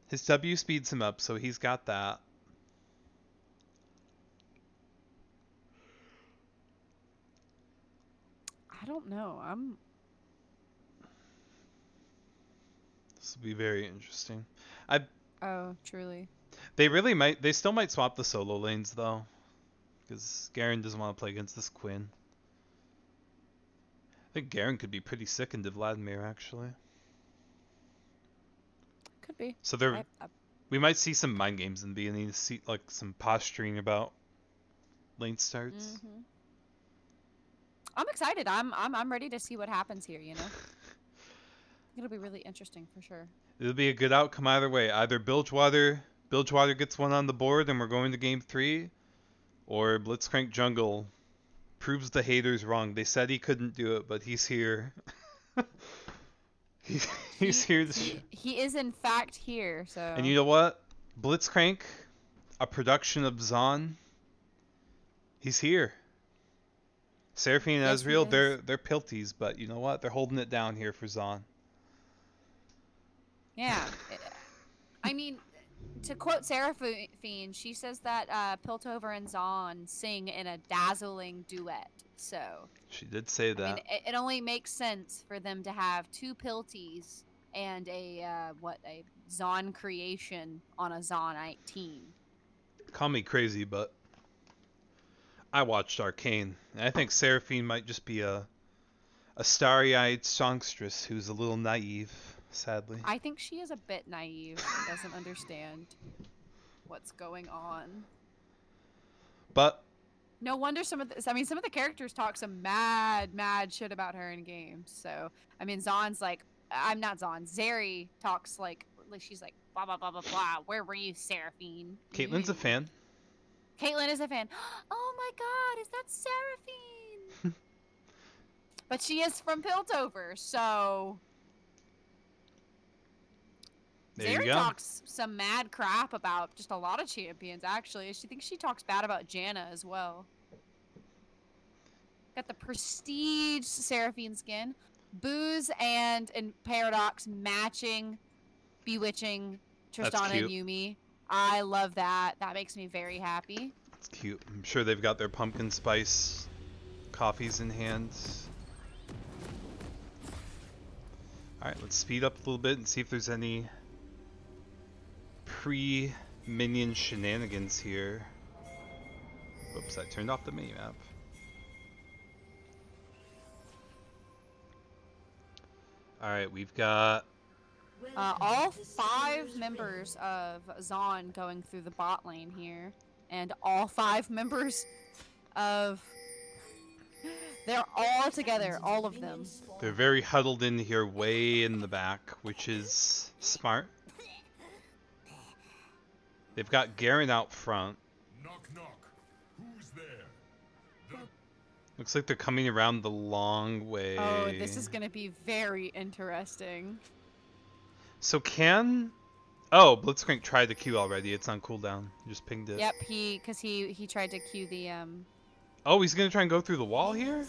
His W speeds him up, so he's got that. I don't know. This will be very interesting. I Oh, truly. they still might swap the solo lanes though, because Garen doesn't want to play against this Quinn. I think Garen could be pretty sick into Vladimir actually. Could be. So there, I, we might see some mind games in the beginning, see like some posturing about lane starts. mhm. I'm excited. I'm ready to see what happens here. You know, it'll be really interesting for sure. It'll be a good outcome either way. Either Bilgewater gets one on the board and we're going to game 3, or Blitzcrank Jungle proves the haters wrong. They said he couldn't do it, but he's here. He's here to He is in fact here. So. And you know what? Blitzcrank, a production of Zon, he's here. Seraphine and Yes, he Ezreal, is. they're pilties, but you know what? They're holding it down here for Zon. Yeah. I mean, to quote Seraphine, she says that Piltover and Zon sing in a dazzling duet. So. She did say that. I mean, it only makes sense for them to have 2 Pilties and a Zon creation on a Zonite team. Call me crazy, but I watched Arcane, and I think Seraphine might just be a starry-eyed songstress who's a little naive, sadly. I think she is a bit naive and doesn't understand what's going on. But No wonder some of the characters talk some mad shit about her in games. So, I mean, Zon's like, I'm not Zon. Zeri talks like she's like, blah, blah, blah, blah, blah. Where were you, Seraphine? Caitlyn's a fan. Caitlyn is a fan. Oh my god, is that Seraphine? But she is from Piltover, so... There you Zeri go. talks some mad crap about just a lot of champions, actually. She thinks she talks bad about Janna as well. Got the prestige Seraphine skin. Booze and Paradox matching Bewitching Tristana and cute. Yumi. I love that. That makes me very happy. It's cute. I'm sure they've got their pumpkin spice coffees in hand. Alright, let's speed up a little bit and see if there's any pre-minion shenanigans here. Whoops, I turned off the mini map. Alright, we've got... All 5 members of Zon going through the bot lane here. And all 5 members of... They're all together, all of them. They're very huddled in here way in the back, which is smart. They've got Garen out front. Knock, knock. Who's there? Looks like they're coming around the long way. Oh, this is gonna be very interesting. So can... Oh, Blitzcrank tried to Q already. It's on cooldown. Just pinged it. Yep, because he tried to cue the Oh, he's gonna try and go through the wall here?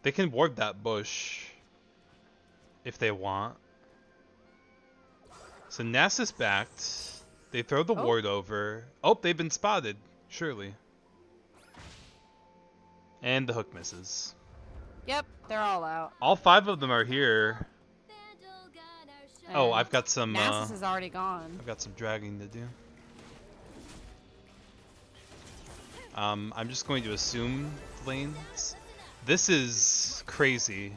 They can ward that bush if they want. So Nasus backed. They throw the ward over. Oh, they've been spotted. Surely. And the hook misses. Yep, they're all out. All 5 of them are here. Oh, I've got some. Nasus is already gone. I've got some dragging to do. I'm just going to assume lanes. This is crazy.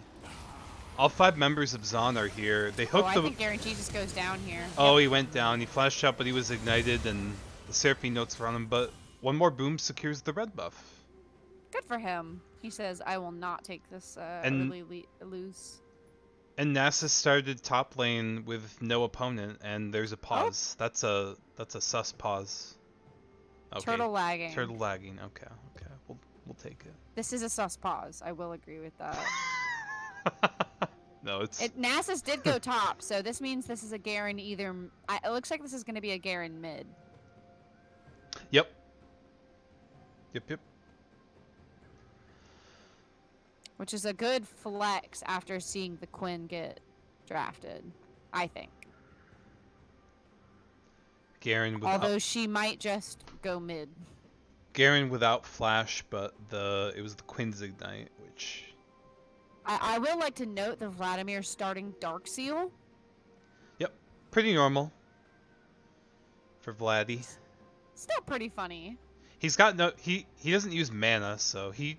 All 5 members of Zon are here. They hooked I the. think Guarantee just goes down here. Oh, he went down. He flashed out, but he was ignited, and the Seraphine notes were on him. But one more boom secures the red buff. Good for him. He says, "I will not take this And- really loose." And Nasus started top lane with no opponent, and there's a pause. That's a sus pause. Okay. Turtle lagging. Turtle lagging. Okay. Okay. We'll take it. This is a sus pause. I will agree with that. No, it's. Nasus did go top, so this means this is a Garen either. It looks like this is going to be a Garen mid. Yep. Yep. Which is a good flex after seeing the Quinn get drafted, I think. Garen without. Although she might just go mid. Garen without flash, but it was the Quinn's ignite, which I will like to note that Vladimir starting Dark Seal. Yep, pretty normal for Vladdy. Still pretty funny. He's got no he doesn't use mana, so he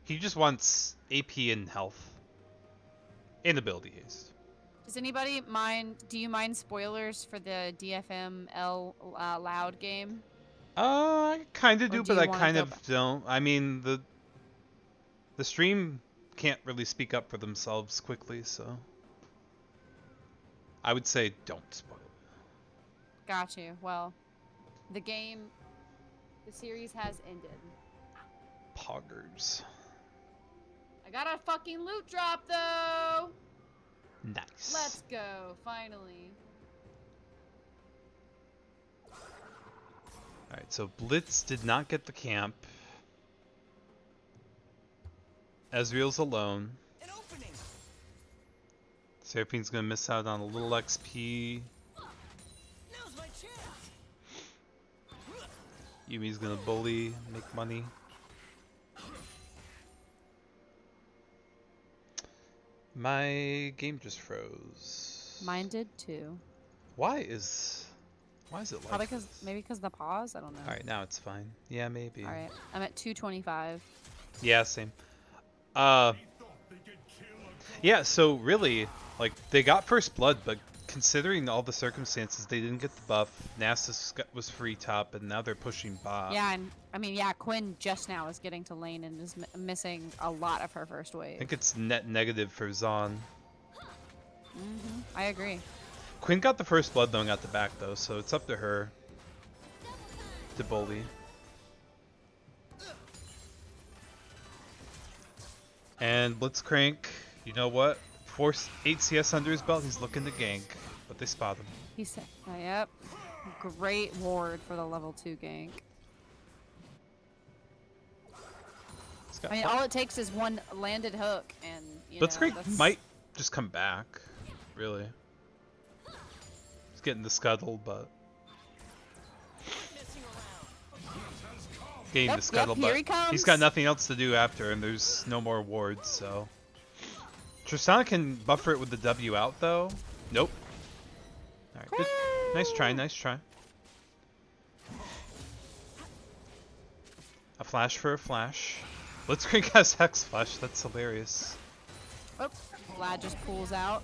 just wants AP and health and ability haste. Does anybody mind? Do you mind spoilers for the DFML Loud game? I kind of Or do, do but you I want to kind go of back? don't. I mean, the stream can't really speak up for themselves quickly, so I would say don't spoil it. Got you. Well, the game, the series has ended. Poggers. I got a fucking loot drop though. Nice. Let's go, finally. Alright, so Blitz did not get the camp. Ezreal's alone. An opening. Seraphine's gonna miss out on a little XP. Now's my chance. Yumi's gonna bully, make money. My game just froze. Mine did too. Why is it like Probably because this? maybe because the pause. I don't know. Alright, now it's fine. Yeah, maybe. All right, I'm at 225. Yeah, same. Thought they could kill a Yeah, so really, like, they got first blood, but considering all the circumstances, they didn't get the buff. Nasus was free top, and now they're pushing bot. Yeah, and I mean, yeah, Quinn just now is getting to lane and is missing a lot of her first I wave. think it's net negative for Zon. I agree. Quinn got the first blood though and got the back though, so it's up to her to bully. And Blitzcrank, you know what? 8 CS under his belt, he's looking to gank, but they spot him. He said, "Yep, great ward for the level 2 gank." He's got I mean, all it takes is one landed hook, and you Blitzcrank know, that's... might just come back, really. He's getting the scuttle, but getting the Yep, scuttle, here but he comes. he's got nothing else to do after, and there's no more wards, so. Tristana can buffer it with the W out, though. Nope. Alright, good. Nice try, nice try. A flash for a flash. Blitzcrank has Hex Flash, that's hilarious. Oh, Vlad just pulls out.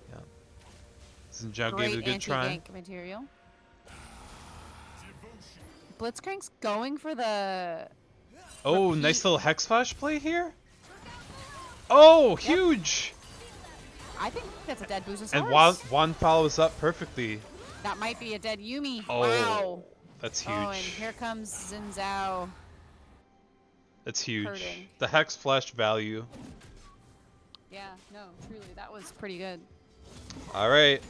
Yeah. Xinjiao gave Great it a good try. anti-gank material. Blitzcrank's going for the... Oh, repeat. nice little Hex Flash play here. Oh, huge! I think that's a dead Boozosaurus. And Juan follows up perfectly. That might be a dead Yuumi. Oh, Wow. that's huge. Oh, and here comes Xin Zhao. That's huge. Hurting. The Hex Flash value. Yeah, no, truly, that was pretty good. Alright.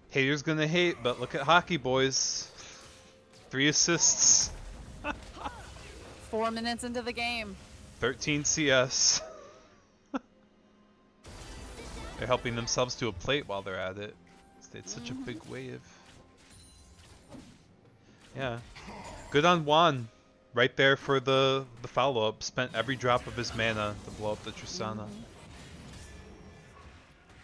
Haters gonna hate, but look at Hockey Boys. 3 assists. 4 minutes into the game. 13 CS. They're helping themselves to a plate while they're at it. It's such a big wave. Yeah. Good on Juan. Right there for the follow-up. Spent every drop of his mana to blow up the Tristana.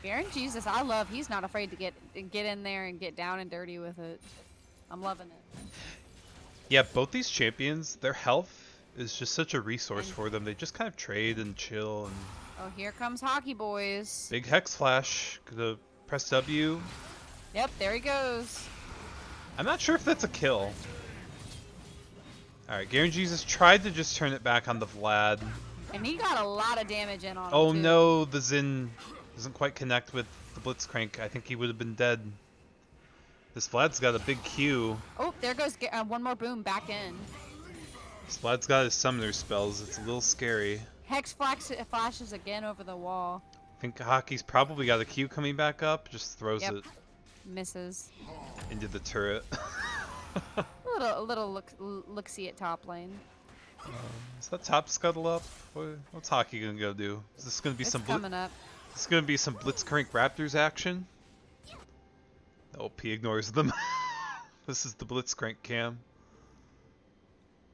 Baron Jesus, I love. He's not afraid to get in there and get down and dirty with it. I'm loving it. Yeah, both these champions, their health is just such a resource for them. They just kind of trade and chill. And Oh, here comes Hockey Boys. big Hex Flash. Gonna press W. Yep, there he goes. I'm not sure if that's a kill. Alright, Garen Jesus tried to just turn it back on the Vlad. And he got a lot of damage in on him, Oh too. no, the Xin doesn't quite connect with the Blitzcrank. I think he would have been dead. This Vlad's got a big Q. Oh, there goes one more boom back in. This Vlad's got his summoner spells. It's a little scary. Hex flashes again over the wall. I think Hockey's probably got a Q coming back up. Just throws Yep. it Misses. into the turret. A little look-see at top lane. Is that top scuttle up? What's Hockey gonna go do? Is this gonna be It's some coming up. This is gonna be some Blitzcrank Raptors action? Nope, he ignores them. This is the Blitzcrank cam.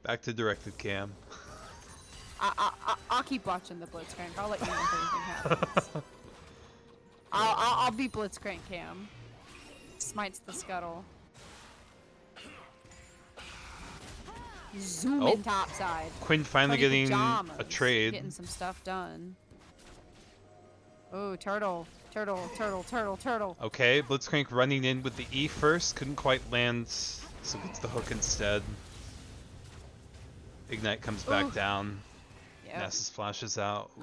Back to directed cam. I'll keep watching the Blitzcrank. I'll let you know if anything happens. I'll be Blitzcrank Cam. Smites the scuttle. Zooming topside. Quinn finally Tony getting a Pajamas, trade. Getting some stuff done. Oh, turtle. Okay, Blitzcrank running in with the E first. Couldn't quite land, so gets the hook instead. Ignite comes back Ooh. down. Yep. Nasus flashes out. Ooh.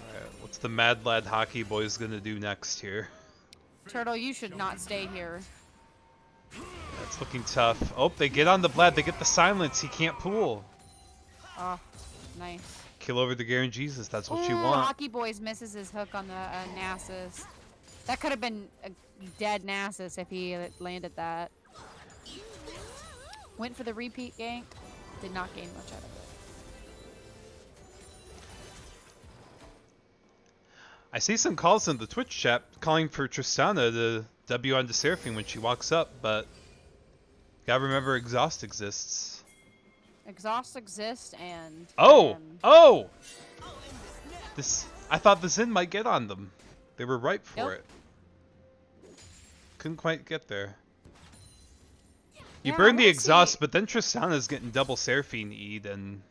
Alright, what's the Mad Lad Hockey Boys gonna do next here? Turtle, you should not stay here. That's looking tough. Oh, they get on the Vlad. They get the silence. He can't pull. Oh, nice. Kill over the Garen Jesus. That's what you Ooh, want. Hockey Boys misses his hook on the Nasus. That could have been a dead Nasus if he had landed that. Went for the repeat gank. Did not gain much out of it. I see some calls in the Twitch chat calling for Tristana to W onto Seraphine when she walks up, but gotta remember Exhaust exists. Exhaust exists and... Oh! This, I thought the Zen might get on them. They were ripe for it. Couldn't quite get there. You Yeah, burn the we'll exhaust, see. but then Tristana's getting double Seraphine E'd, and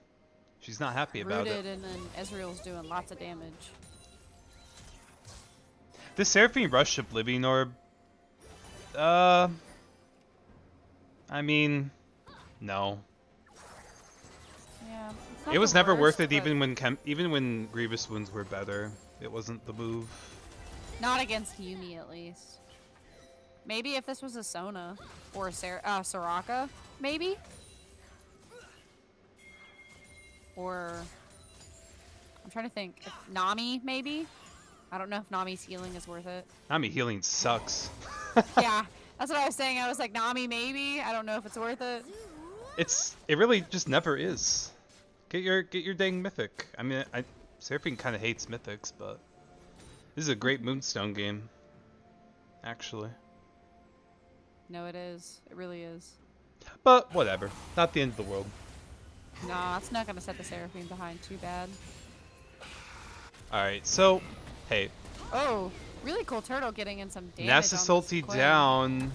she's not happy about Rooted, it. and then Ezreal's doing lots of damage. This Seraphine Rush Oblivion Orb, I mean, no. Yeah, it's not It was the never worst, worth it, but even when Grievous Wounds were better. It wasn't the move. not against Yumi at least. Maybe if this was a Sona or a Soraka, maybe. Or I'm trying to think. If Nami, maybe. I don't know if Nami's healing is worth it. Nami healing sucks. Yeah, that's what I was saying. I was like, Nami, maybe. I don't know if it's worth it. It really just never is. Get your dang mythic. I mean, Seraphine kind of hates mythics, but this is a great Moonstone game, actually. No, it is. It really is. But whatever, not the end of the world. Nah, it's not gonna set the Seraphine behind too bad. All right, so hey, Oh, really cool turtle getting in some damage. Nasus on this ulti Quinn. down.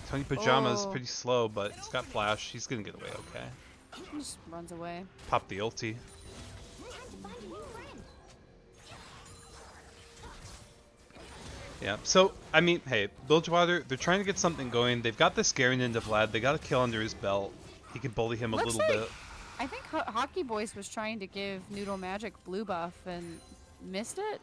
Tony Pajama's Oh. pretty slow, but he's got flash. He's gonna get away okay. He just runs away. Pop the ulti. Yeah, so, I mean, hey, Bilgewater, they're trying to get something going. They've got this Garen into Vlad. They got a kill under his belt. He can bully him a Looks little like- bit. I think Hockey Boys was trying to give Noodle Magic blue buff and missed it.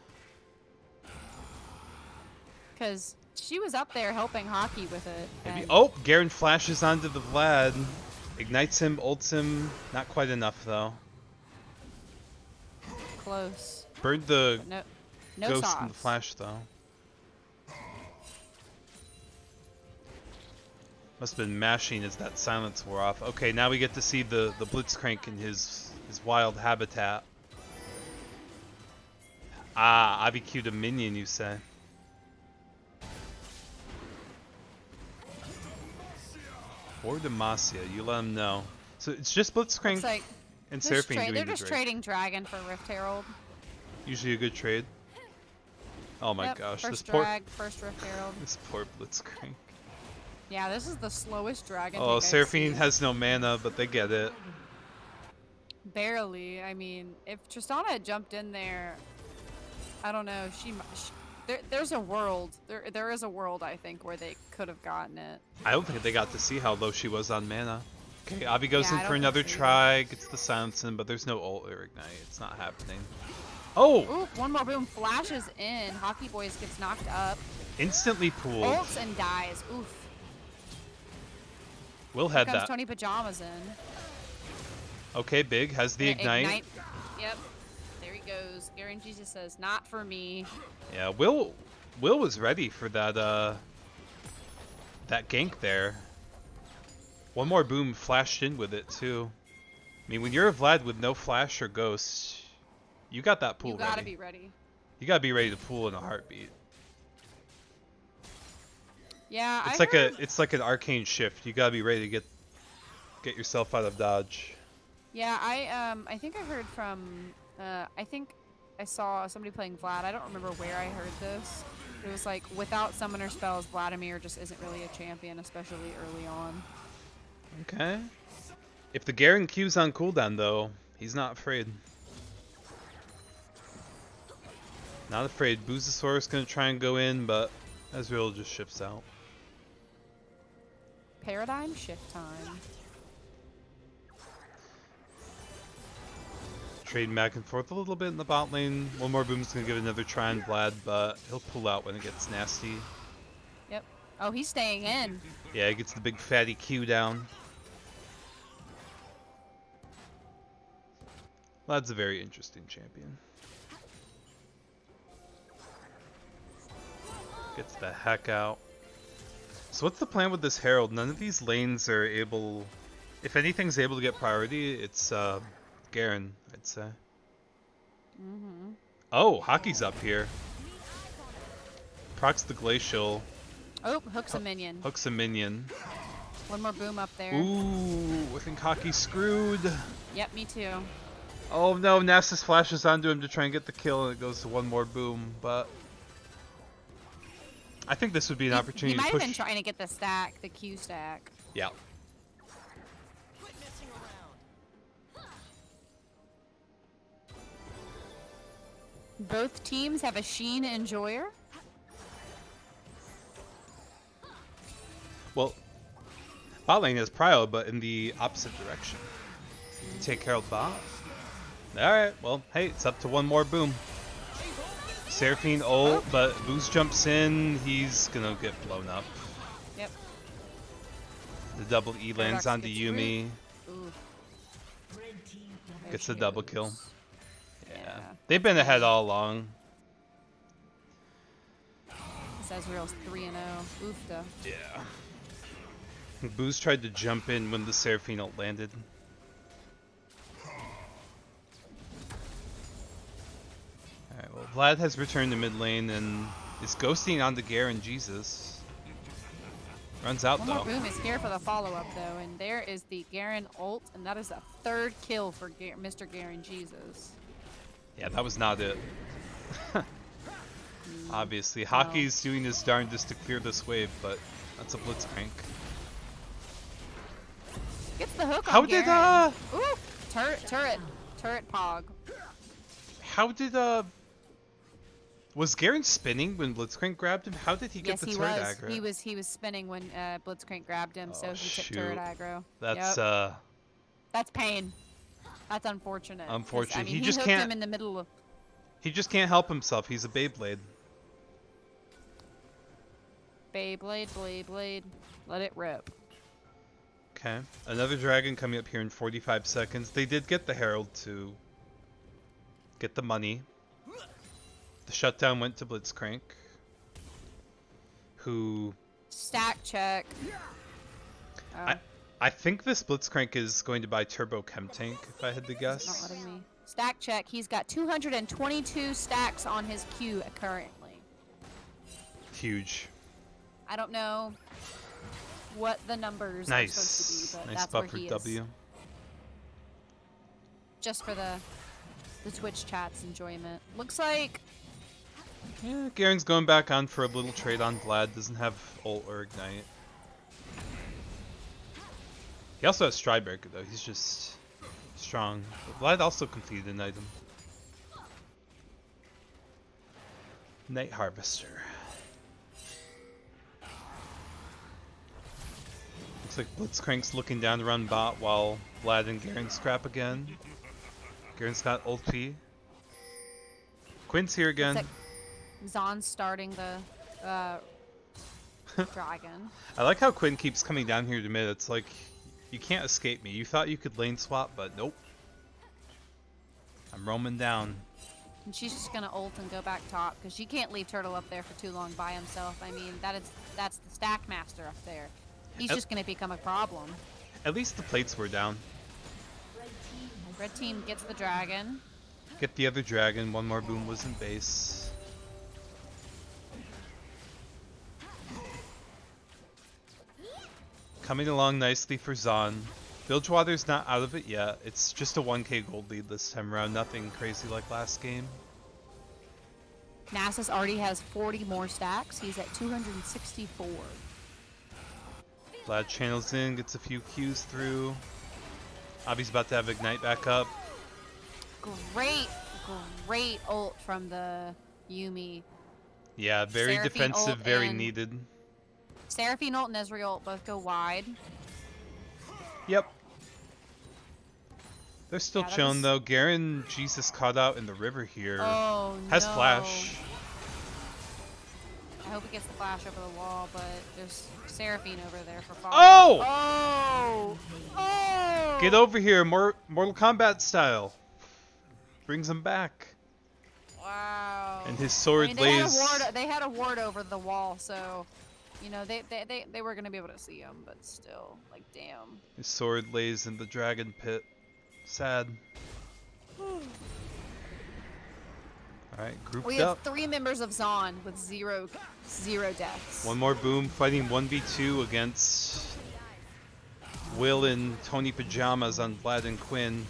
Because she was up there helping Hockey with it. Maybe. and- Oh, Garen flashes onto the Vlad. Ignites him, ults him. Not quite enough, though. Close. Burned the But no ghost sauce. in the flash, though. Must have been mashing as that silence wore off. Okay, now we get to see the Blitzcrank in his wild habitat. Ah, IBQ'd a minion, you say? Or Demacia, you let him know. So it's just Blitzcrank Looks like and they're just, Seraphine doing they're the just Drake. trading Dragon for Rift Herald. Usually a good trade. Oh my Yep, gosh, first first Rift Herald. this poor Blitzcrank. Yeah, this is the slowest Dragon. Oh, tank I've Seraphine seen. has no mana, but they get it. Barely. I mean, if Tristana had jumped in there, I don't know. There's a world. There is a world I think where they could have gotten it. I don't think they got to see how low she was on mana. Okay, Avi goes Yeah, in I for don't another think so try, gets the silence in, but there's no ult or ignite. It's not happening. Oh! Ooh, one more boom. Flashes in. Hockey Boys gets knocked up. Instantly pooled. Ults and dies. Oof. Will Here head comes that. Tony Pajamas in. Okay, Big has the Gonna ignite. Yep. There he goes. Garen Jesus says, "Not for me." Yeah, Will was ready for that that gank there. One more boom flashed in with it too. I mean, when you're a Vlad with no flash or ghost, you got that pool You gotta ready. be ready. You gotta be ready to pool in a heartbeat. Yeah, It's I like heard, it's like an arcane shift. You gotta be ready to get yourself out of dodge. Yeah, I think I heard from I think I saw somebody playing Vlad. I don't remember where I heard this. It was like without summoner spells, Vladimir just isn't really a champion, especially early on. Okay. If the Garen Q's on cooldown though, he's not afraid. Not afraid. Boozosaurus gonna try and go in, but Ezreal just shifts out. Paradigm shift time. Trading back and forth a little bit in the bot lane. One more boom's gonna give another try on Vlad, but he'll pull out when it gets nasty. Yep. Oh, he's staying in. Yeah, he gets the big fatty Q down. Vlad's a very interesting champion. Gets the heck out. So what's the plan with this Herald? None of these lanes are able... If anything's able to get priority, it's Garen, I'd say. Mm-hmm. Oh, Hockey's up here. Procs the Glacial. Oh, hooks a minion. Hooks a minion. One more boom up there. Ooh, I think Hockey's screwed. Yep, me too. Oh no, Nasus flashes onto him to try and get the kill, and it goes to one more boom, but... I think this would be an opportunity He might to have push... been trying to get the stack, the Q stack. Yeah. Quit messing around. Both teams have a Sheen Enjoyer. Well, bot lane has Prio, but in the opposite direction. You take Herald bot. Alright, well, hey, it's up to one more boom. Seraphine ult, but Boost jumps in, he's gonna get blown up. Yep. The double E lands Paradox onto gets Yumi, Ooh. gets There a she double goes. kill. Yeah. They've been ahead all along. This Ezreal's 3-0. Oofda. Yeah. Boost tried to jump in when the Seraphine ult landed. Alright, well, Vlad has returned to mid lane and is ghosting onto Garen Jesus. Runs out One though. more boom is here for the follow-up, though, and there is the Garen ult, and that is the third kill for Mr. Garen Jesus. Yeah, that was not it. Obviously, Hockey's doing his darndest to clear this wave, but that's a Blitzcrank. Gets the hook How on did, Garen. Ooh! Turret pog. How did, was Garen spinning when Blitzcrank grabbed him? How did he get Yes, the he turret was. aggro? He was spinning when Blitzcrank grabbed him, so Oh, he took shoot. turret aggro. That's, Yep. That's pain. That's unfortunate. 'cause, Unfortunate. I mean, He he just hooked can't- him in the middle of... he just can't help himself. He's a Beyblade. Beyblade. Let it rip. Okay. Another dragon coming up here in 45 seconds. They did get the Herald to get the money. The shutdown went to Blitzcrank, who... Stack check. Oh, I think this Blitzcrank is going to buy Turbo Chemtech, if I had to not guess. letting me. Stack check. He's got 222 stacks on his queue currently. Huge. I don't know what the numbers are supposed to be, but Nice that's where buffered he is. W. Just for the Twitch chat's enjoyment. Looks like Yeah, Garen's going back on for a little trade on Vlad. Doesn't have ult or ignite. He also has Stridebreaker though. He's just strong. But Vlad also completed an item. Night Harvester. Looks like Blitzcrank's looking down around bot while Vlad and Garen scrap again. Garen's got ult P. Quinn's here again. it's like Zon's starting the dragon. I like how Quinn keeps coming down here to mid. It's like, you can't escape me. You thought you could lane swap, but nope. I'm roaming down. And she's just gonna ult and go back top because she can't leave Turtle up there for too long by himself. I mean, that's the stack master up there. He's Yep. just gonna become a problem. At least the plates were down. Red team gets the dragon. Get the other dragon. One more boom was in base. Coming along nicely for Zon. Bilgewater's not out of it yet. It's just a 1k gold lead this time around. Nothing crazy like last game. Nasus already has 40 more stacks. He's at 264. Vlad channels in, gets a few Qs through. Avi's about to have Ignite back up. Great ult from the Yuumi. Yeah, very Seraphine defensive, ult very and- needed. Seraphine ult and Ezreal ult both go wide. Yep. They're still Yeah, that chilling was- though. Garen, Jesus, caught out in the river here. Oh Has no. flash. I hope he gets the flash over the wall, but there's Seraphine over there for follow. Oh! Oh! Get over here, Mortal Kombat style. Brings him back. Wow. And his sword they lays. They had a ward over the wall, so you know they were gonna be able to see him, but still, like, damn. His sword lays in the dragon pit. Sad. Alright, grouped We have up. 3 members of Zon with zero deaths. One more boom fighting 1v2 against Will and Tony Pajamas on Vlad and Quinn.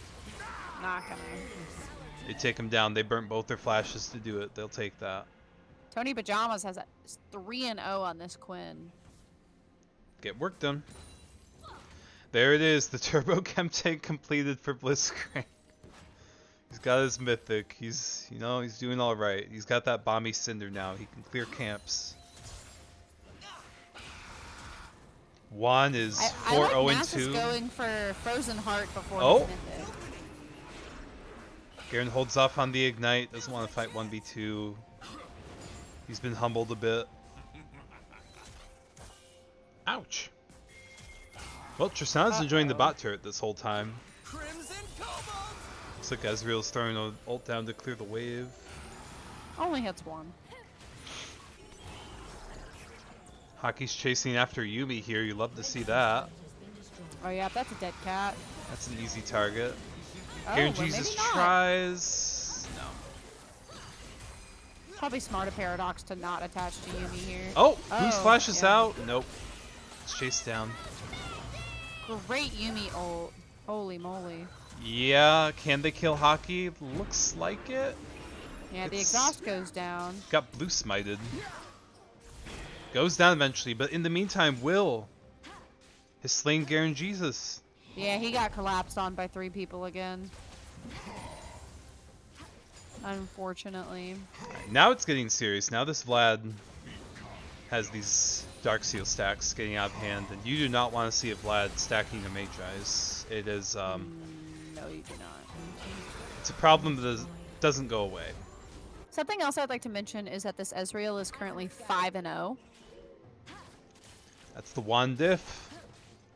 Not gonna. They take him down. They burnt both their flashes to do it. They'll take that. Tony Pajamas has a 3-0 on this Quinn. Get work done. There it is. The Turbo Chemtech completed for Blitzcrank. He's got his mythic. He's doing all right. He's got that Bomby Cinder now. He can clear camps. Juan is I like 4-0-2. Nasus going for Frozen Heart before Oh. his mythic. Garen holds off on the Ignite. Doesn't want to fight 1v2. He's been humbled a bit. Ouch. Well, Tristan's enjoying the bot turret this whole time. Crimson Cobalt! Looks like Ezreal's throwing an ult down to clear the wave. Only hits one. Hockey's chasing after Yuumi here. You love to see that. Oh yeah, that's a dead cat. That's an easy target. Oh, Garen well, Jesus maybe not. tries. No. Probably smart of Paradox to not attach to Yuumi here. Oh, Boost Oh, flashes yeah. out. Nope. It's chased down. Great Yuumi ult. Holy moly. Yeah, can they kill Hockey? Looks like it. Yeah, the It's- exhaust goes down. Got blue smited. Goes down eventually, but in the meantime, Will has slain Garen Jesus. Yeah, he got collapsed on by 3 people again. Unfortunately. Alright, now it's getting serious. Now this Vlad has these Dark Seal stacks getting out of hand, and you do not want to see a Vlad stacking a Mage Eyes. It is, No, you do not. it's a problem that doesn't go away. Something else I'd like to mention is that this Ezreal is currently 5-0. That's the one diff.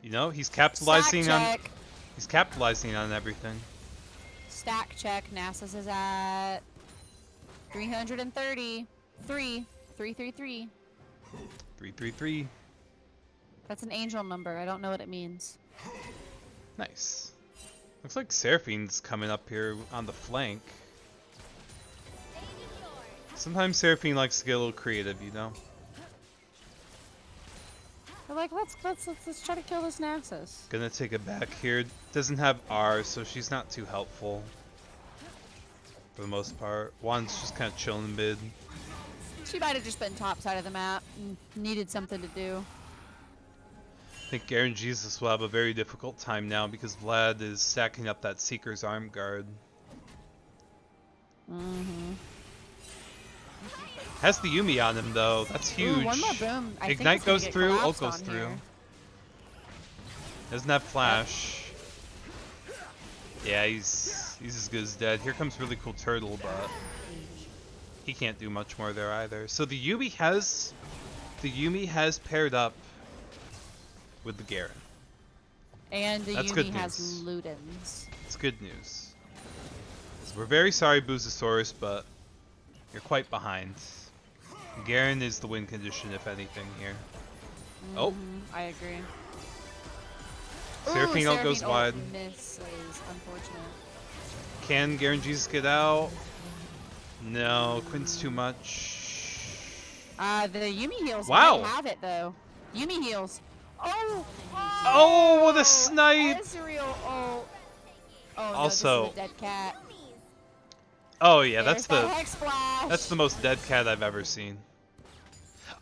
You know, he's capitalizing Stack on check. he's capitalizing on everything. Stack check. Nasus is at 330. 333. 333. That's an angel number. I don't know what it means. Nice. Looks like Seraphine's coming up here on the flank. Sometimes Seraphine likes to get a little creative, you know. They're like, let's try to kill this Nasus. Gonna take it back here. Doesn't have R, so she's not too helpful. For the most part. Juan's just kind of chilling mid. She might have just been top side of the map and needed something to do. I think Garen Jesus will have a very difficult time now because Vlad is stacking up that Seeker's Arm Guard. Mm-hmm. Has the Yuumi on him though. That's huge. Ooh, one more boom. I think Ignite it's gonna goes get through, ult collapsed goes on through. here. Doesn't have flash. Yeah, he's as good as dead. Here comes really cool turtle, but he can't do much more there either. So the Yuumi has paired up with the Garen. And the That's good Yuumi has news. Ludens. It's good news. So we're very sorry, Boozosaurus, but you're quite behind. Garen is the win condition, if anything, here. Oh, I agree. Seraphine ult goes Seraphine wide. ult misses, unfortunate. Can Garen Jesus get out? No, Quinn's too much. The Yuumi heals Wow. might have it though. Yuumi heals. Oh! Oh, what a snipe! Ezreal, oh. Oh, no, Also- this is a dead cat. Oh yeah, There's that Hex Splash. that's the most dead cat I've ever seen.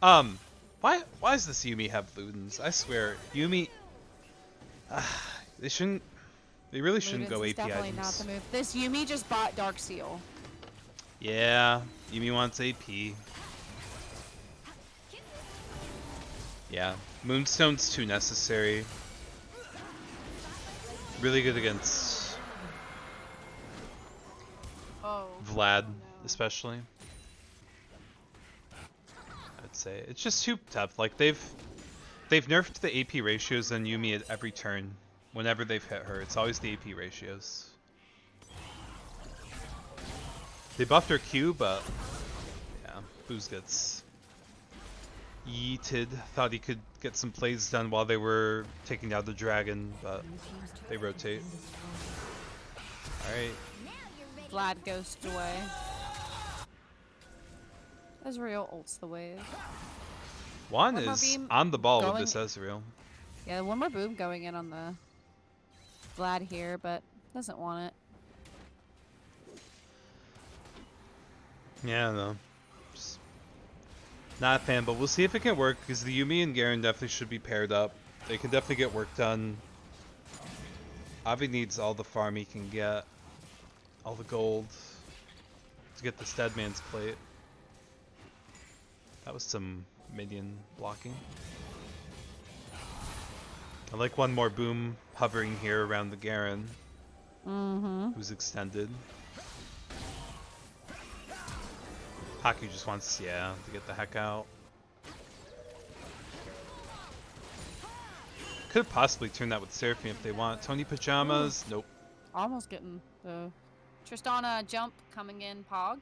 Why does this Yuumi have Ludens? I swear, Yuumi. They really shouldn't go Ludens is AP definitely not items. the move. This Yuumi just bought Dark Seal. Yeah, Yuumi wants AP. Yeah, Moonstone's too necessary. Really good against Oh. Vlad, Oh, no. especially. I'd say it's just too tough. Like they've nerfed the AP ratios on Yuumi at every turn. Whenever they've hit her, it's always the AP ratios. They buffed her Q, but yeah, Booz gets yeeted. Thought he could get some plays done while they were taking down the dragon, but they rotate. Alright. Vlad ghost away. Ezreal ults the wave. Juan One more is beam on the ball with going- this Ezreal. Yeah, one more boom going in on the Vlad here, but doesn't want it. Yeah, no. Just not a fan, but we'll see if it can work, because the Yuumi and Garen definitely should be paired up. They can definitely get work done. Avi needs all the farm he can get. All the gold. To get this dead man's plate. That was some minion blocking. I like one more boom hovering here around the Garen. Mm-hmm. Who's extended. Hockey just wants, yeah, to get the heck out. Could have possibly turned that with Seraphine if they want. Tony Pajamas, nope. Almost getting the Tristana jump coming in, Pog.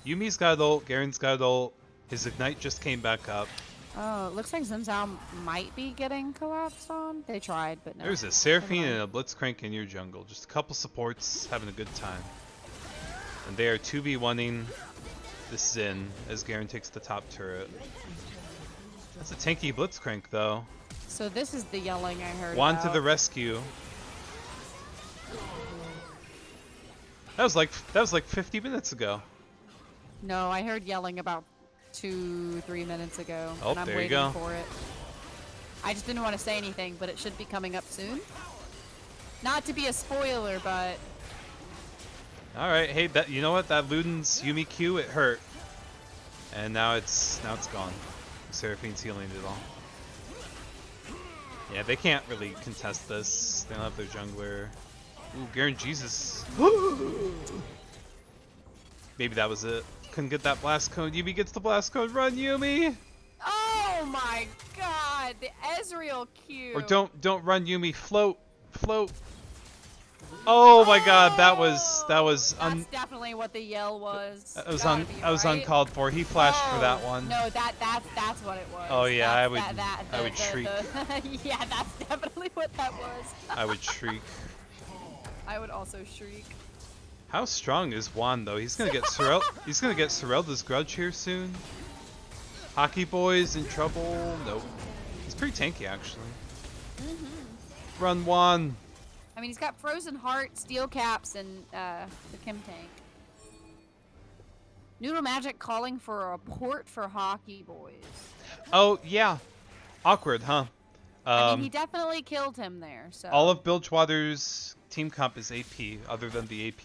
Yumi's got ult, Garen's got ult. His Ignite just came back up. Oh, it looks like Zhao might be getting collapsed on. They tried, but no. There's a Seraphine and a Blitzcrank in your jungle. Just a couple supports having a good time. And they are 2v1ing this Xin as Garen takes the top turret. That's a tanky Blitzcrank though. So this is the yelling I heard Juan about. to the rescue. That was like 50 minutes ago. No, I heard yelling about 2-3 minutes ago. Oh, and I'm there you waiting go. for it. I just didn't want to say anything, but it should be coming up soon. Not to be a spoiler, but All right, hey, that you know what? That Luden's Yuumi Q, it hurt, and now it's gone. Seraphine's healing it all. Yeah, they can't really contest this. They don't have their jungler. Ooh, Garen Jesus. Maybe that was it. Couldn't get that blast code. Yuumi gets the blast code. Run, Yuumi! oh my god, the Ezreal Q. Or don't run, Yuumi. Float, float. Oh my god, that was That's definitely what the yell was. that was Gotta be, was right? uncalled for. He flashed for that Oh, one. No, that's what it was. Oh, yeah, I would- I would the- shriek. yeah, that's definitely what that was. I would shriek. I would also shriek. How strong is Juan though? He's gonna get he's gonna get Sorelda's grudge here soon. Hockey boy's in trouble. Nope. He's pretty tanky actually. Run Juan. I mean, he's got Frozen Heart, Steel Caps, and the Chemtech. Noodle Magic calling for a port for Hockey Boys. Oh yeah. Awkward, huh? I mean, he definitely killed him there. So All of Bilgewater's team comp is AP, other than the AP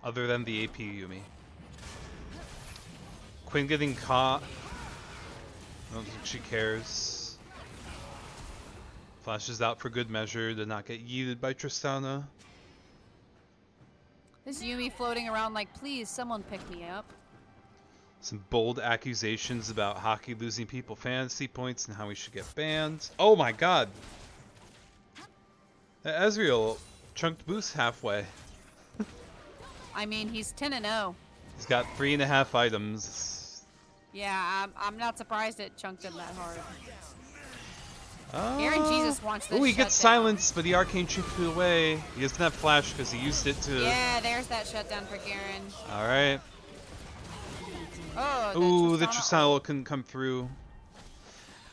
Yuumi. Quinn getting caught. I don't think she cares. Flashes out for good measure to not get yeeted by Tristana. this Yuumi floating around like, please, someone pick me up. Some bold accusations about hockey losing people fantasy points and how we should get banned. Oh my god! Ezreal chunked Boost halfway. I mean, he's 10-0. He's got 3.5 items. Yeah, I'm not surprised it chunked him that hard. Oh. Aaron Jesus wants this Ooh, he gets shutdown. silenced, but the arcane chipped it away. He doesn't have flash because he used it to. Yeah, there's that shutdown for Garen. Alright. Oh, Ooh, the Tristana Tristana ult. couldn't come through.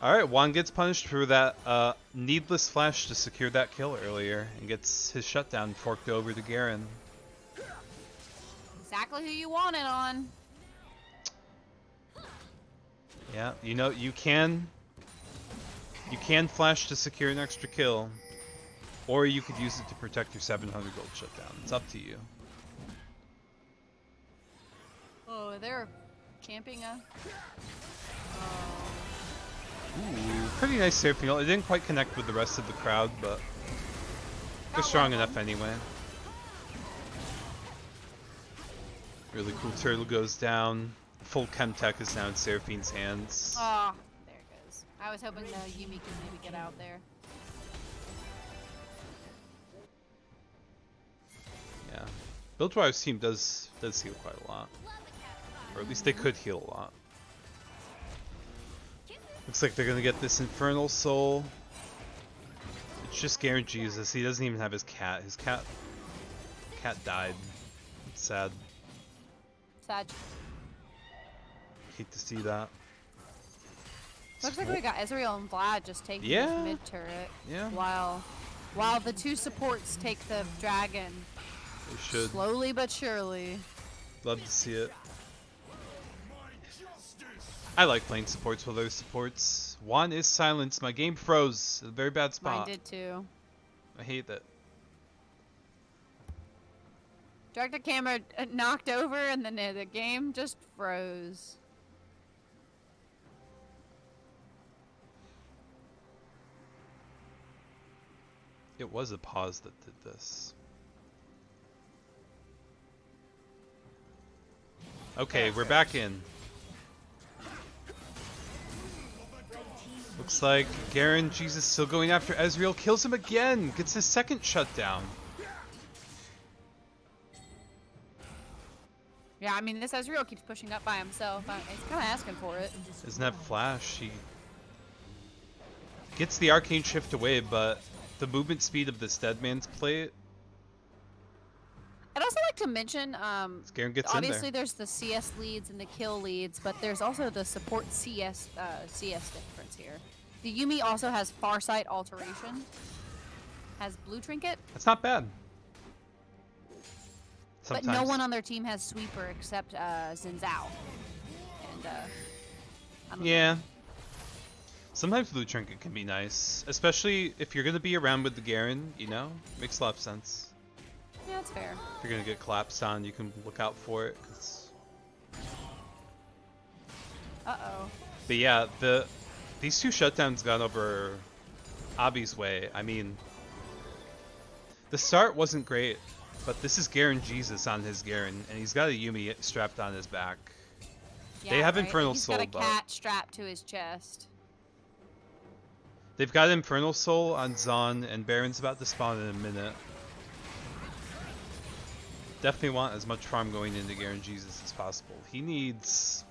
Alright, Juan gets punished for that needless flash to secure that kill earlier and gets his shutdown forked over to Garen. Exactly who you wanted on. Yeah, you know, you can flash to secure an extra kill, or you could use it to protect your 700 gold shutdown. It's up to you. Oh, they're camping a. Oh. Ooh, pretty nice Seraphine ult. It didn't quite connect with the rest of the crowd, but they're Got strong one of enough them. anyway. Really cool turtle goes down. Full Chemtech is now in Seraphine's hands. Oh, there it goes. I was hoping the Yumi could maybe get out there. Yeah. Bilgewater's team does heal quite a lot. Or at least they could heal a lot. Looks like they're gonna get this Infernal Soul. It's just Garen Jesus. He doesn't even have his cat. His cat died. It's sad. Sad. Hate to see that. Looks like we got Ezreal and Vlad just taking Yeah. this mid turret. Yeah. While the two supports take the dragon. They should. Slowly but surely. Love to see it. I like playing supports with other supports. One is silenced. My game froze. A very bad spot. Mine did too. I hate that. Director camera knocked over and then the game just froze. It was a pause that did this. Okay, we're back in. Looks like Garen Jesus still going after Ezreal. Kills him again. Gets his second shutdown. Yeah, I mean, this Ezreal keeps pushing up by himself. He's kind of asking for it. Doesn't have flash. He gets the arcane shift away, but the movement speed of this dead man's plate. I'd also like to mention, Garen gets obviously in there. there's the CS leads and the kill leads, but there's also the support CS difference here. The Yumi also has Farsight Alteration, has Blue Trinket, That's not bad. but no one on their team has Sweeper except Xin Zhao. And I don't know. Yeah. Sometimes Blue Trinket can be nice, especially if you're gonna be around with the Garen. You know, makes a lot of sense. Yeah, that's fair. If you're gonna get collapsed on, you can look out for it. Uh-oh. But yeah, these two shutdowns got over Abby's way. I mean, the start wasn't great, but this is Garen Jesus on his Garen, and he's got a Yumi strapped on his back. Yeah, They have right? Infernal He's Soul, got a but cat strapped to his chest. they've got Infernal Soul on Zon, and Baron's about to spawn in a minute. Definitely want as much farm going into Garen Jesus as possible. He needs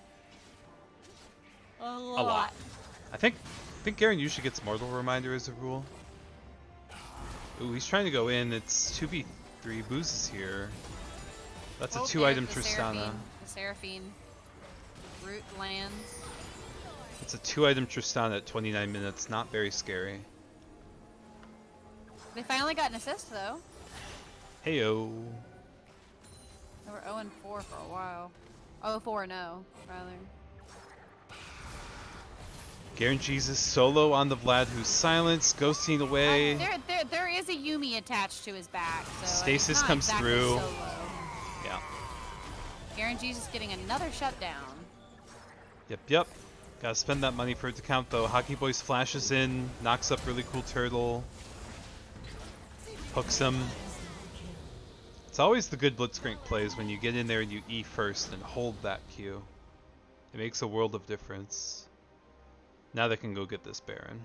A a lot. I think Garen usually gets Mortal Reminder as a rule. Ooh, he's trying to go in. It's 2v3. Booze is here. That's a 2-item Tristana. The Seraphine root lands. It's a 2-item Tristana at 29 minutes. Not very scary. They finally got an assist though. Heyo. They were 0-4 for a while. 0-4-0, rather. Garen Jesus solo on the Vlad who's silenced, ghosting away. There is a Yumi attached to his back, so Stasis it's not comes exactly through. Solo. Yeah. Garen Jesus getting another shutdown. Yep. Gotta spend that money for it to count though. Hockey Boys flashes in, knocks up really cool turtle. Hooks him. It's always the good Blitzcrank plays when you get in there and you E first and hold that Q. It makes a world of difference. Now they can go get this Baron.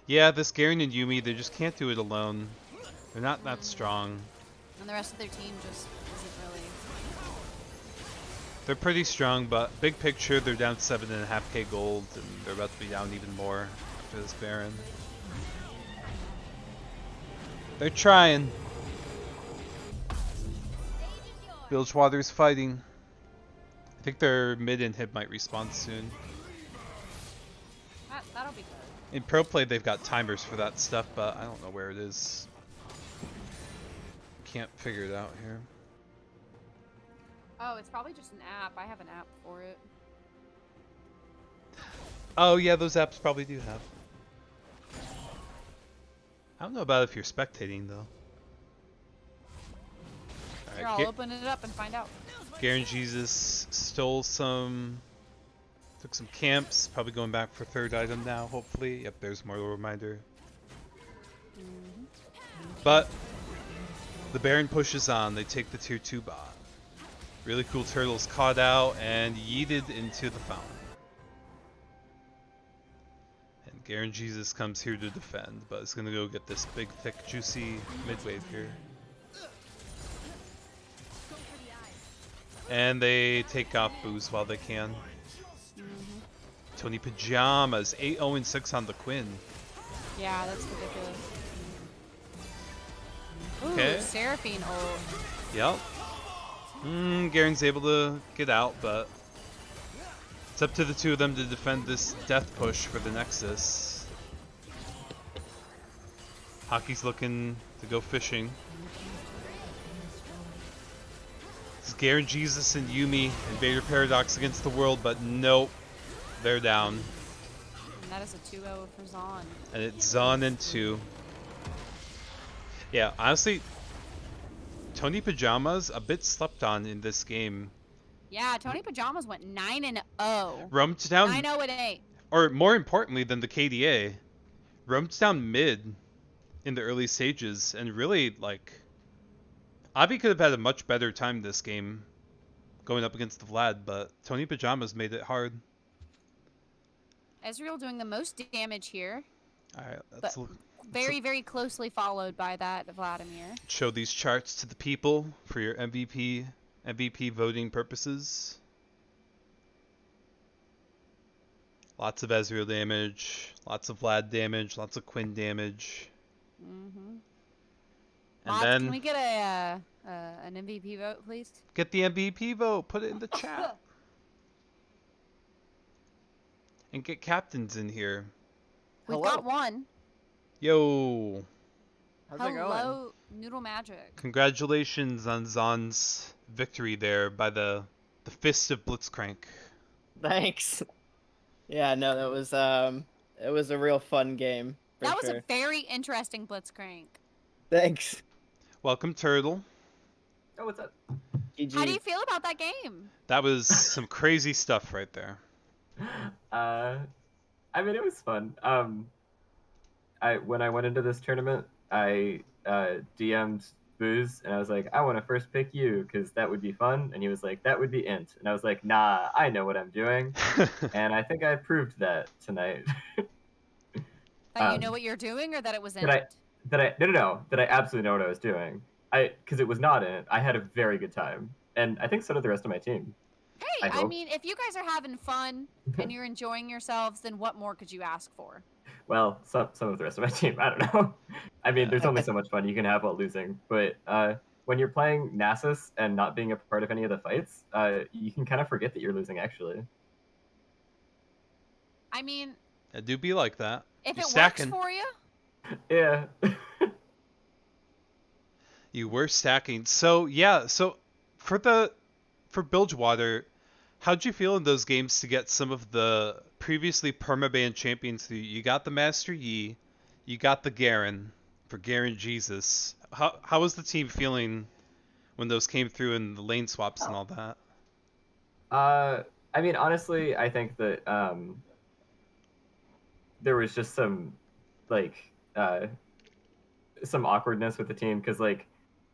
Yeah, this Garen and Yumi, they just can't do it alone. They're not that strong. And the rest of their team just isn't really. They're pretty strong, but big picture, they're down 7.5k gold, and they're about to be down even more after this Baron. They're trying. Bilgewater's fighting. think their mid inhib might respawn soon. That'll be good. In pro play, they've got timers for that stuff, but I don't know where it is. Can't figure it out here. Oh, it's probably just an app. I have an app for it. Oh yeah, those apps probably do have. I don't know about if you're spectating though. Here, Alright, I'll open it up and find out. Garen Jesus stole some, took some camps, probably going back for third item now, hopefully. Yep, there's Mortal Reminder. But the Baron pushes on, they take the tier 2 bot. Really cool turtles caught out and yeeted into the fountain. And Garen Jesus comes here to defend, but is gonna go get this big, thick, juicy mid wave here. And they take off Booze while they can. Tony Pajamas, 8-0-6 on the Quinn. Yeah, that's ridiculous. Ooh, Okay. Seraphine ult. Yep. Garen's able to get out, but it's up to the two of them to defend this death push for the Nexus. Hockey's looking to go fishing. It's Garen, Jesus, and Yumi, Invader Paradox against the world, but nope. They're down. And that is a 2-0 for Zon. And it's Zon and 2. Yeah, honestly, Tony Pajamas a bit slept on in this game. Yeah, Tony Pajamas went 9-0. Roamed down, 9-0-8. or more importantly than the KDA, roamed down mid in the early stages, and really, like, Avi could have had a much better time this game going up against the Vlad, but Tony Pajamas made it hard. Ezreal doing the most damage here. Alright, let's But very, very closely followed by that Vladimir. show these charts to the people for your MVP voting purposes. Lots of Ezreal damage, lots of Vlad damage, lots of Quinn damage. And Mods, then can we get an MVP vote, please? get the MVP vote, put it in the chat. And get captains in here. We've got one. Yo, How's it going? Hello, Noodle Magic. congratulations on Zon's victory there by the fist of Blitzcrank. Thanks. Yeah, no, that was it was a real fun game. For That was sure. a very interesting Blitzcrank. Thanks. Welcome, Turtle. Oh, what's up? GG. How do you feel about that game? That was some crazy stuff right there. I mean, it was fun. When I went into this tournament, I DM'd Booze, and I was like, I want to first pick you, because that would be fun. And he was like, that would be Int. And I was like, nah, I know what I'm doing. And I think I proved that tonight. That you know what you're doing, or that it was in that I absolutely know what I was doing. Because it was not in it. I had a very good time. And I think so did the rest of my team. Hey, I I hope. mean, if you guys are having fun and you're enjoying yourselves, then what more could you ask for? Well, some of the rest of my team, I don't know. I mean, there's only so much fun you can have while losing. But when you're playing Nasus and not being a part of any of the fights, you can kind of forget that you're losing, actually. I mean, It do be like that. if You're it stacking. works for you, Yeah. You were stacking. So yeah, so for Bilgewater, how'd you feel in those games to get some of the previously permaban champions through? You got the Master Yi, you got the Garen for Garen Jesus. How was the team feeling when those came through in the lane swaps and all that? I mean, honestly, I think that there was just some some awkwardness with the team, because like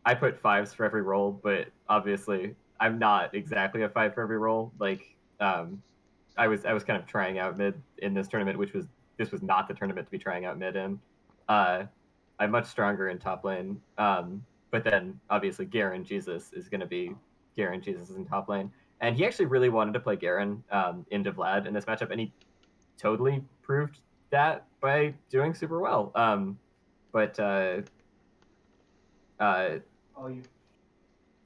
I put 5s for every role, but obviously I'm not exactly a 5 for every role. Like I was kind of trying out mid in this tournament, this was not the tournament to be trying out mid in. I'm much stronger in top lane, but then obviously Garen Jesus is going to be Garen Jesus in top lane, and he actually really wanted to play Garen into Vlad in this matchup, and he totally proved that by doing super well.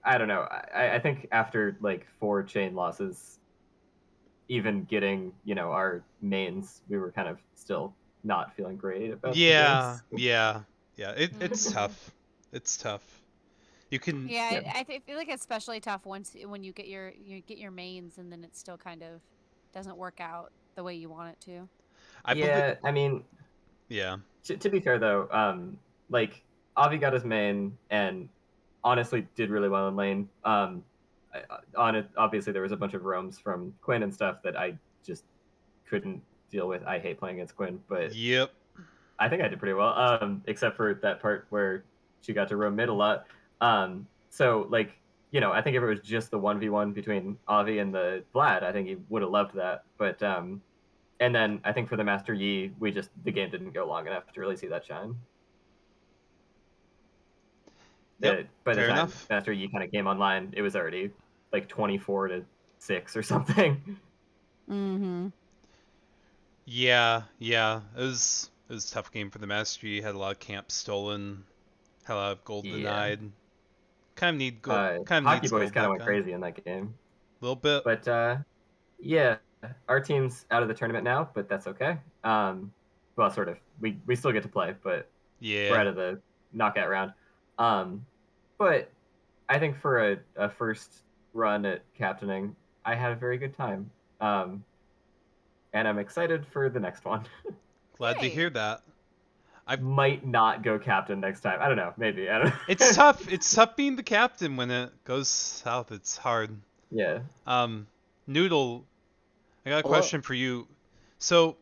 I don't know. I think after like 4 chain losses, even getting our mains, we were kind of still not feeling great about the Yeah, games. yeah, yeah. It's tough. It's tough. You can. Yeah, Yeah. I feel like it's especially tough when you get your mains and then it still kind of doesn't work out the way you want it to. I believe. Yeah, I mean, Yeah. to be fair though, like Avi got his main and honestly did really well in lane. On it, obviously there was a bunch of roams from Quinn and stuff that I just couldn't deal with. I hate playing against Quinn, but Yep. I think I did pretty well. Except for that part where she got to roam mid a lot. So like I think if it was just the 1v1 between Avi and the Vlad, I think he would have loved that. But and then I think for the Master Yi, the game didn't go long enough to really see that shine. Yep. By the Fair time enough. Master Yi kind of came online, it was already like 24-6 or something. Mm-hmm. Yeah, yeah. It was a tough game for the Mastery. Had a lot of camp stolen. Had a lot of gold Yeah. denied. Kind of need gold. Kind of Hockey needs Boys gold kind of that went guy. crazy in that game. A little bit. But yeah, our team's out of the tournament now, but that's okay. Well, sort of. We still get to play, but we're Yeah. out of the knockout round. Um, but I think for a first run at captaining, I had a very good time. And I'm excited for the next one. Glad to hear Yay. that. I. Might not go captain next time. I don't know. Maybe. I don't It's know. tough. It's tough being the captain when it goes south. It's hard. Yeah. Um, Noodle, I got a Hello. question for you. So,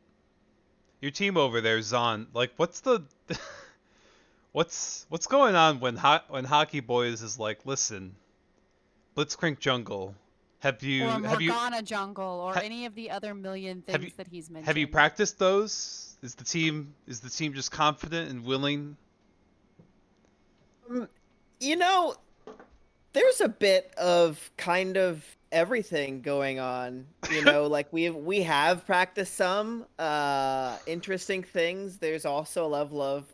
your team over there, Zon, like, what's the what's going on when Hockey Boys is like, listen, Blitzcrank Jungle, have Or you have you Morgana Jungle or ha, any of the other million have you things that he's have you mentioned. practiced those? Is the team just confident and willing? Mm, You know, there's a bit of kind of everything going on. Like we have practiced some interesting things. There's also a level of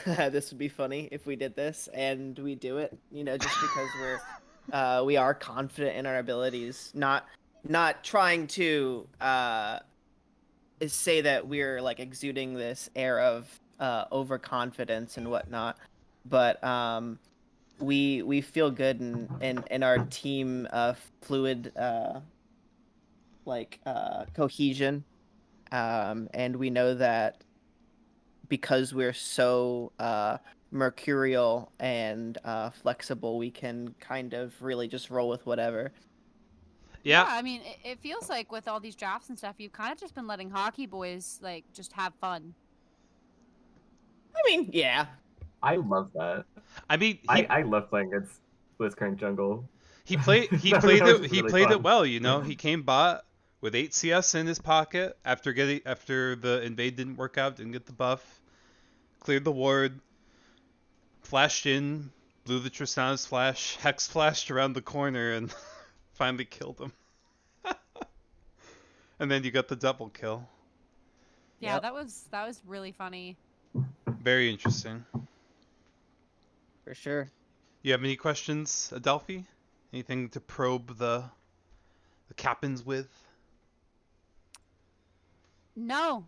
this would be funny if we did this and we do it, just because we are confident in our abilities, not trying to say that we're like exuding this air of overconfidence and whatnot. But we feel good in our team fluid cohesion, and we know that because we're so mercurial and flexible, we can kind of really just roll with whatever. Yeah, Yeah, I mean, it feels like with all these drafts and stuff, you've kind of just been letting hockey boys like just have fun. I mean, yeah. I love that. I mean I love playing against Blitzcrank Jungle. he played he That played was it just he really played it fun. well. He came bot with 8 CS in his pocket after the invade didn't work out, didn't get the buff, cleared the ward, flashed in, blew the Tristana's flash, hex flashed around the corner, and finally killed him. And then you got the double kill. Yeah, Yep, that was really funny. Very interesting. for sure. You have any questions, Adelphi? Anything to probe the captains with? No.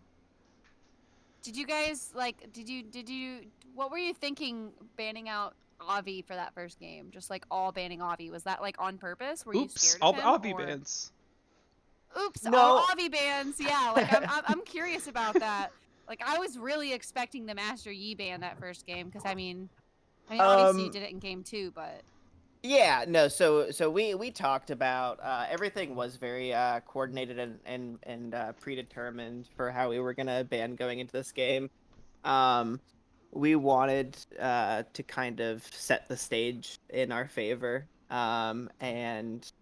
Did you guys like did you what were you thinking banning out Avi for that first game? Just like all banning Avi. Was that like on purpose? Were you Oops, scared of all the him Obby or bans. oops, all No. Avi bans. Yeah, like I'm curious about that. Like I was really expecting the Master Yi ban that first game because I mean obviously you um did it in game 2, but Yeah, no, so we talked about everything was very coordinated and predetermined for how we were gonna ban going into this game. Um, we wanted to kind of set the stage in our favor, and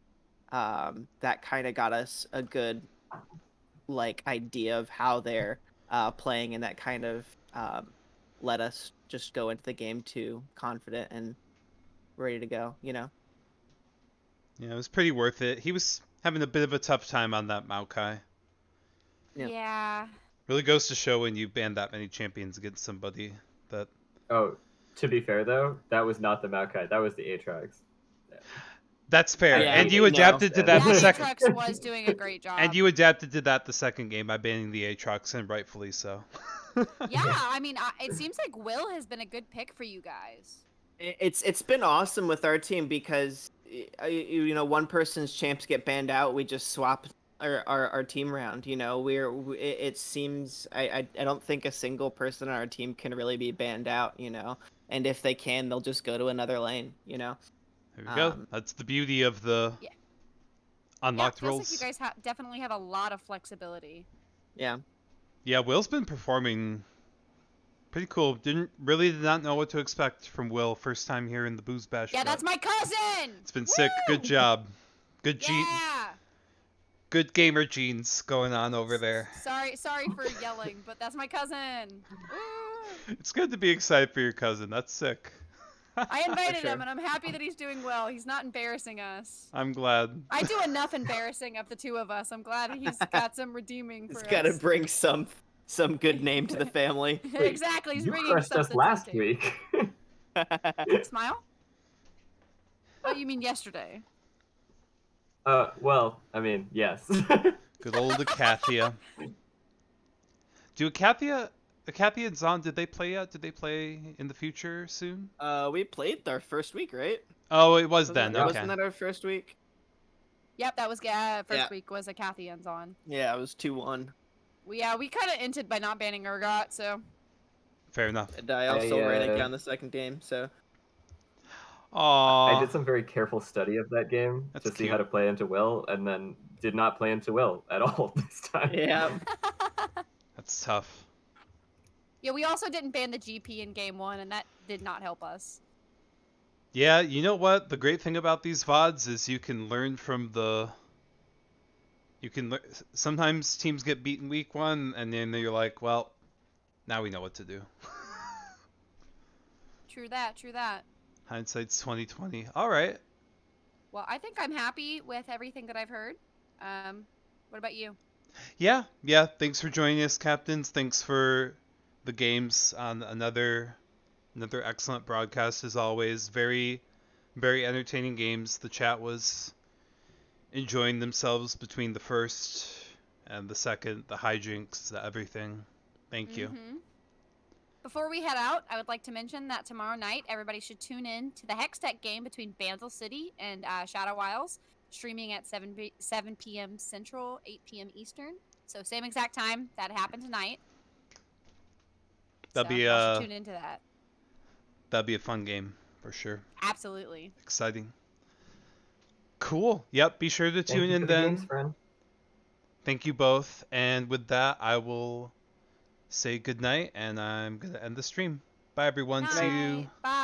that kind of got us a good like idea of how they're playing, and that kind of let us just go into the game too confident and ready to go. Yeah, it was pretty worth it. He was having a bit of a tough time on that Maokai. Yeah. yeah. Really goes to show when you ban that many champions against somebody that. Oh, to be fair though, that was not the Maokai. That was the Aatrox. That's fair. Yeah, And you no. adapted to that Yeah, the second. Aatrox was doing a great job. And you adapted to that the second game by banning the Aatrox, and rightfully so. Yeah, I mean, it seems like Will has been a good pick for you guys. It's been awesome with our team because one person's champs get banned out, we just swap our team around. It seems I don't think a single person on our team can really be banned out. And if they can, they'll just go to another lane. There we go. That's the beauty of the Yeah. unlocked feels roles. like you guys definitely have a lot of flexibility. Yeah. Yeah, Will's been performing pretty cool. Did not know what to expect from Will first time here in the Booze Bash. Yeah, that's my cousin. It's been sick. Good job. Good Yeah. Good gamer genes going on over there. Sorry for yelling, but that's my cousin. Woo! It's good to be excited for your cousin. That's sick. I invited sure. him, and I'm happy that he's doing well. He's not embarrassing us. I'm glad. I do enough embarrassing of the two of us. I'm glad he's got some reademing for It's us. got to bring some good name to the family. Exactly, he's You bringing crushed us something last to the week. table. Smile? Oh, you mean yesterday? Well, I mean, yes. Good old Icathia. Do Icathia and Zon, did they play yet? Did they play in the future soon? We played our first week, right? Oh, it was then. Okay. Wasn't that our first week? Yep, that was Yeah. first week was Icathia on. Yeah, it was 2-1. We kind of inted by not banning Urgot, so. Fair enough. And I also ran it down the second game, so. Aww. I did some very careful study of that game That's to see cute. how to play into Will, and then did not play into Will at all this time. Yeah. That's tough. Yeah, we also didn't ban the GP in game 1, and that did not help us. Yeah, you know what? The great thing about these VODs is you can learn from the... Sometimes teams get beaten week 1, and then you're like, well, now we know what to do. True that. Hindsight's 2020. All right. Well, I think I'm happy with everything that I've heard. What about you? Yeah. Thanks for joining us, captains. Thanks for the games on another excellent broadcast as always. Very, very entertaining games. The chat was enjoying themselves between the first and the second, the hijinks, the everything. Thank you. Before we head out, I would like to mention that tomorrow night, everybody should tune in to the Hextech game between Banzel City and Shadow Isles, streaming at 7 p.m. Central, 8 p.m. Eastern. So same exact time. That happened tonight. That'd be y'all should tune into that. That'd be a fun game for sure. Absolutely. Exciting. Cool. Yep. Be sure to Thank tune you in for the then. games, friend. Thank you both. And with that, I will say goodnight, and I'm gonna end the stream. Bye, everyone. See you. Bye.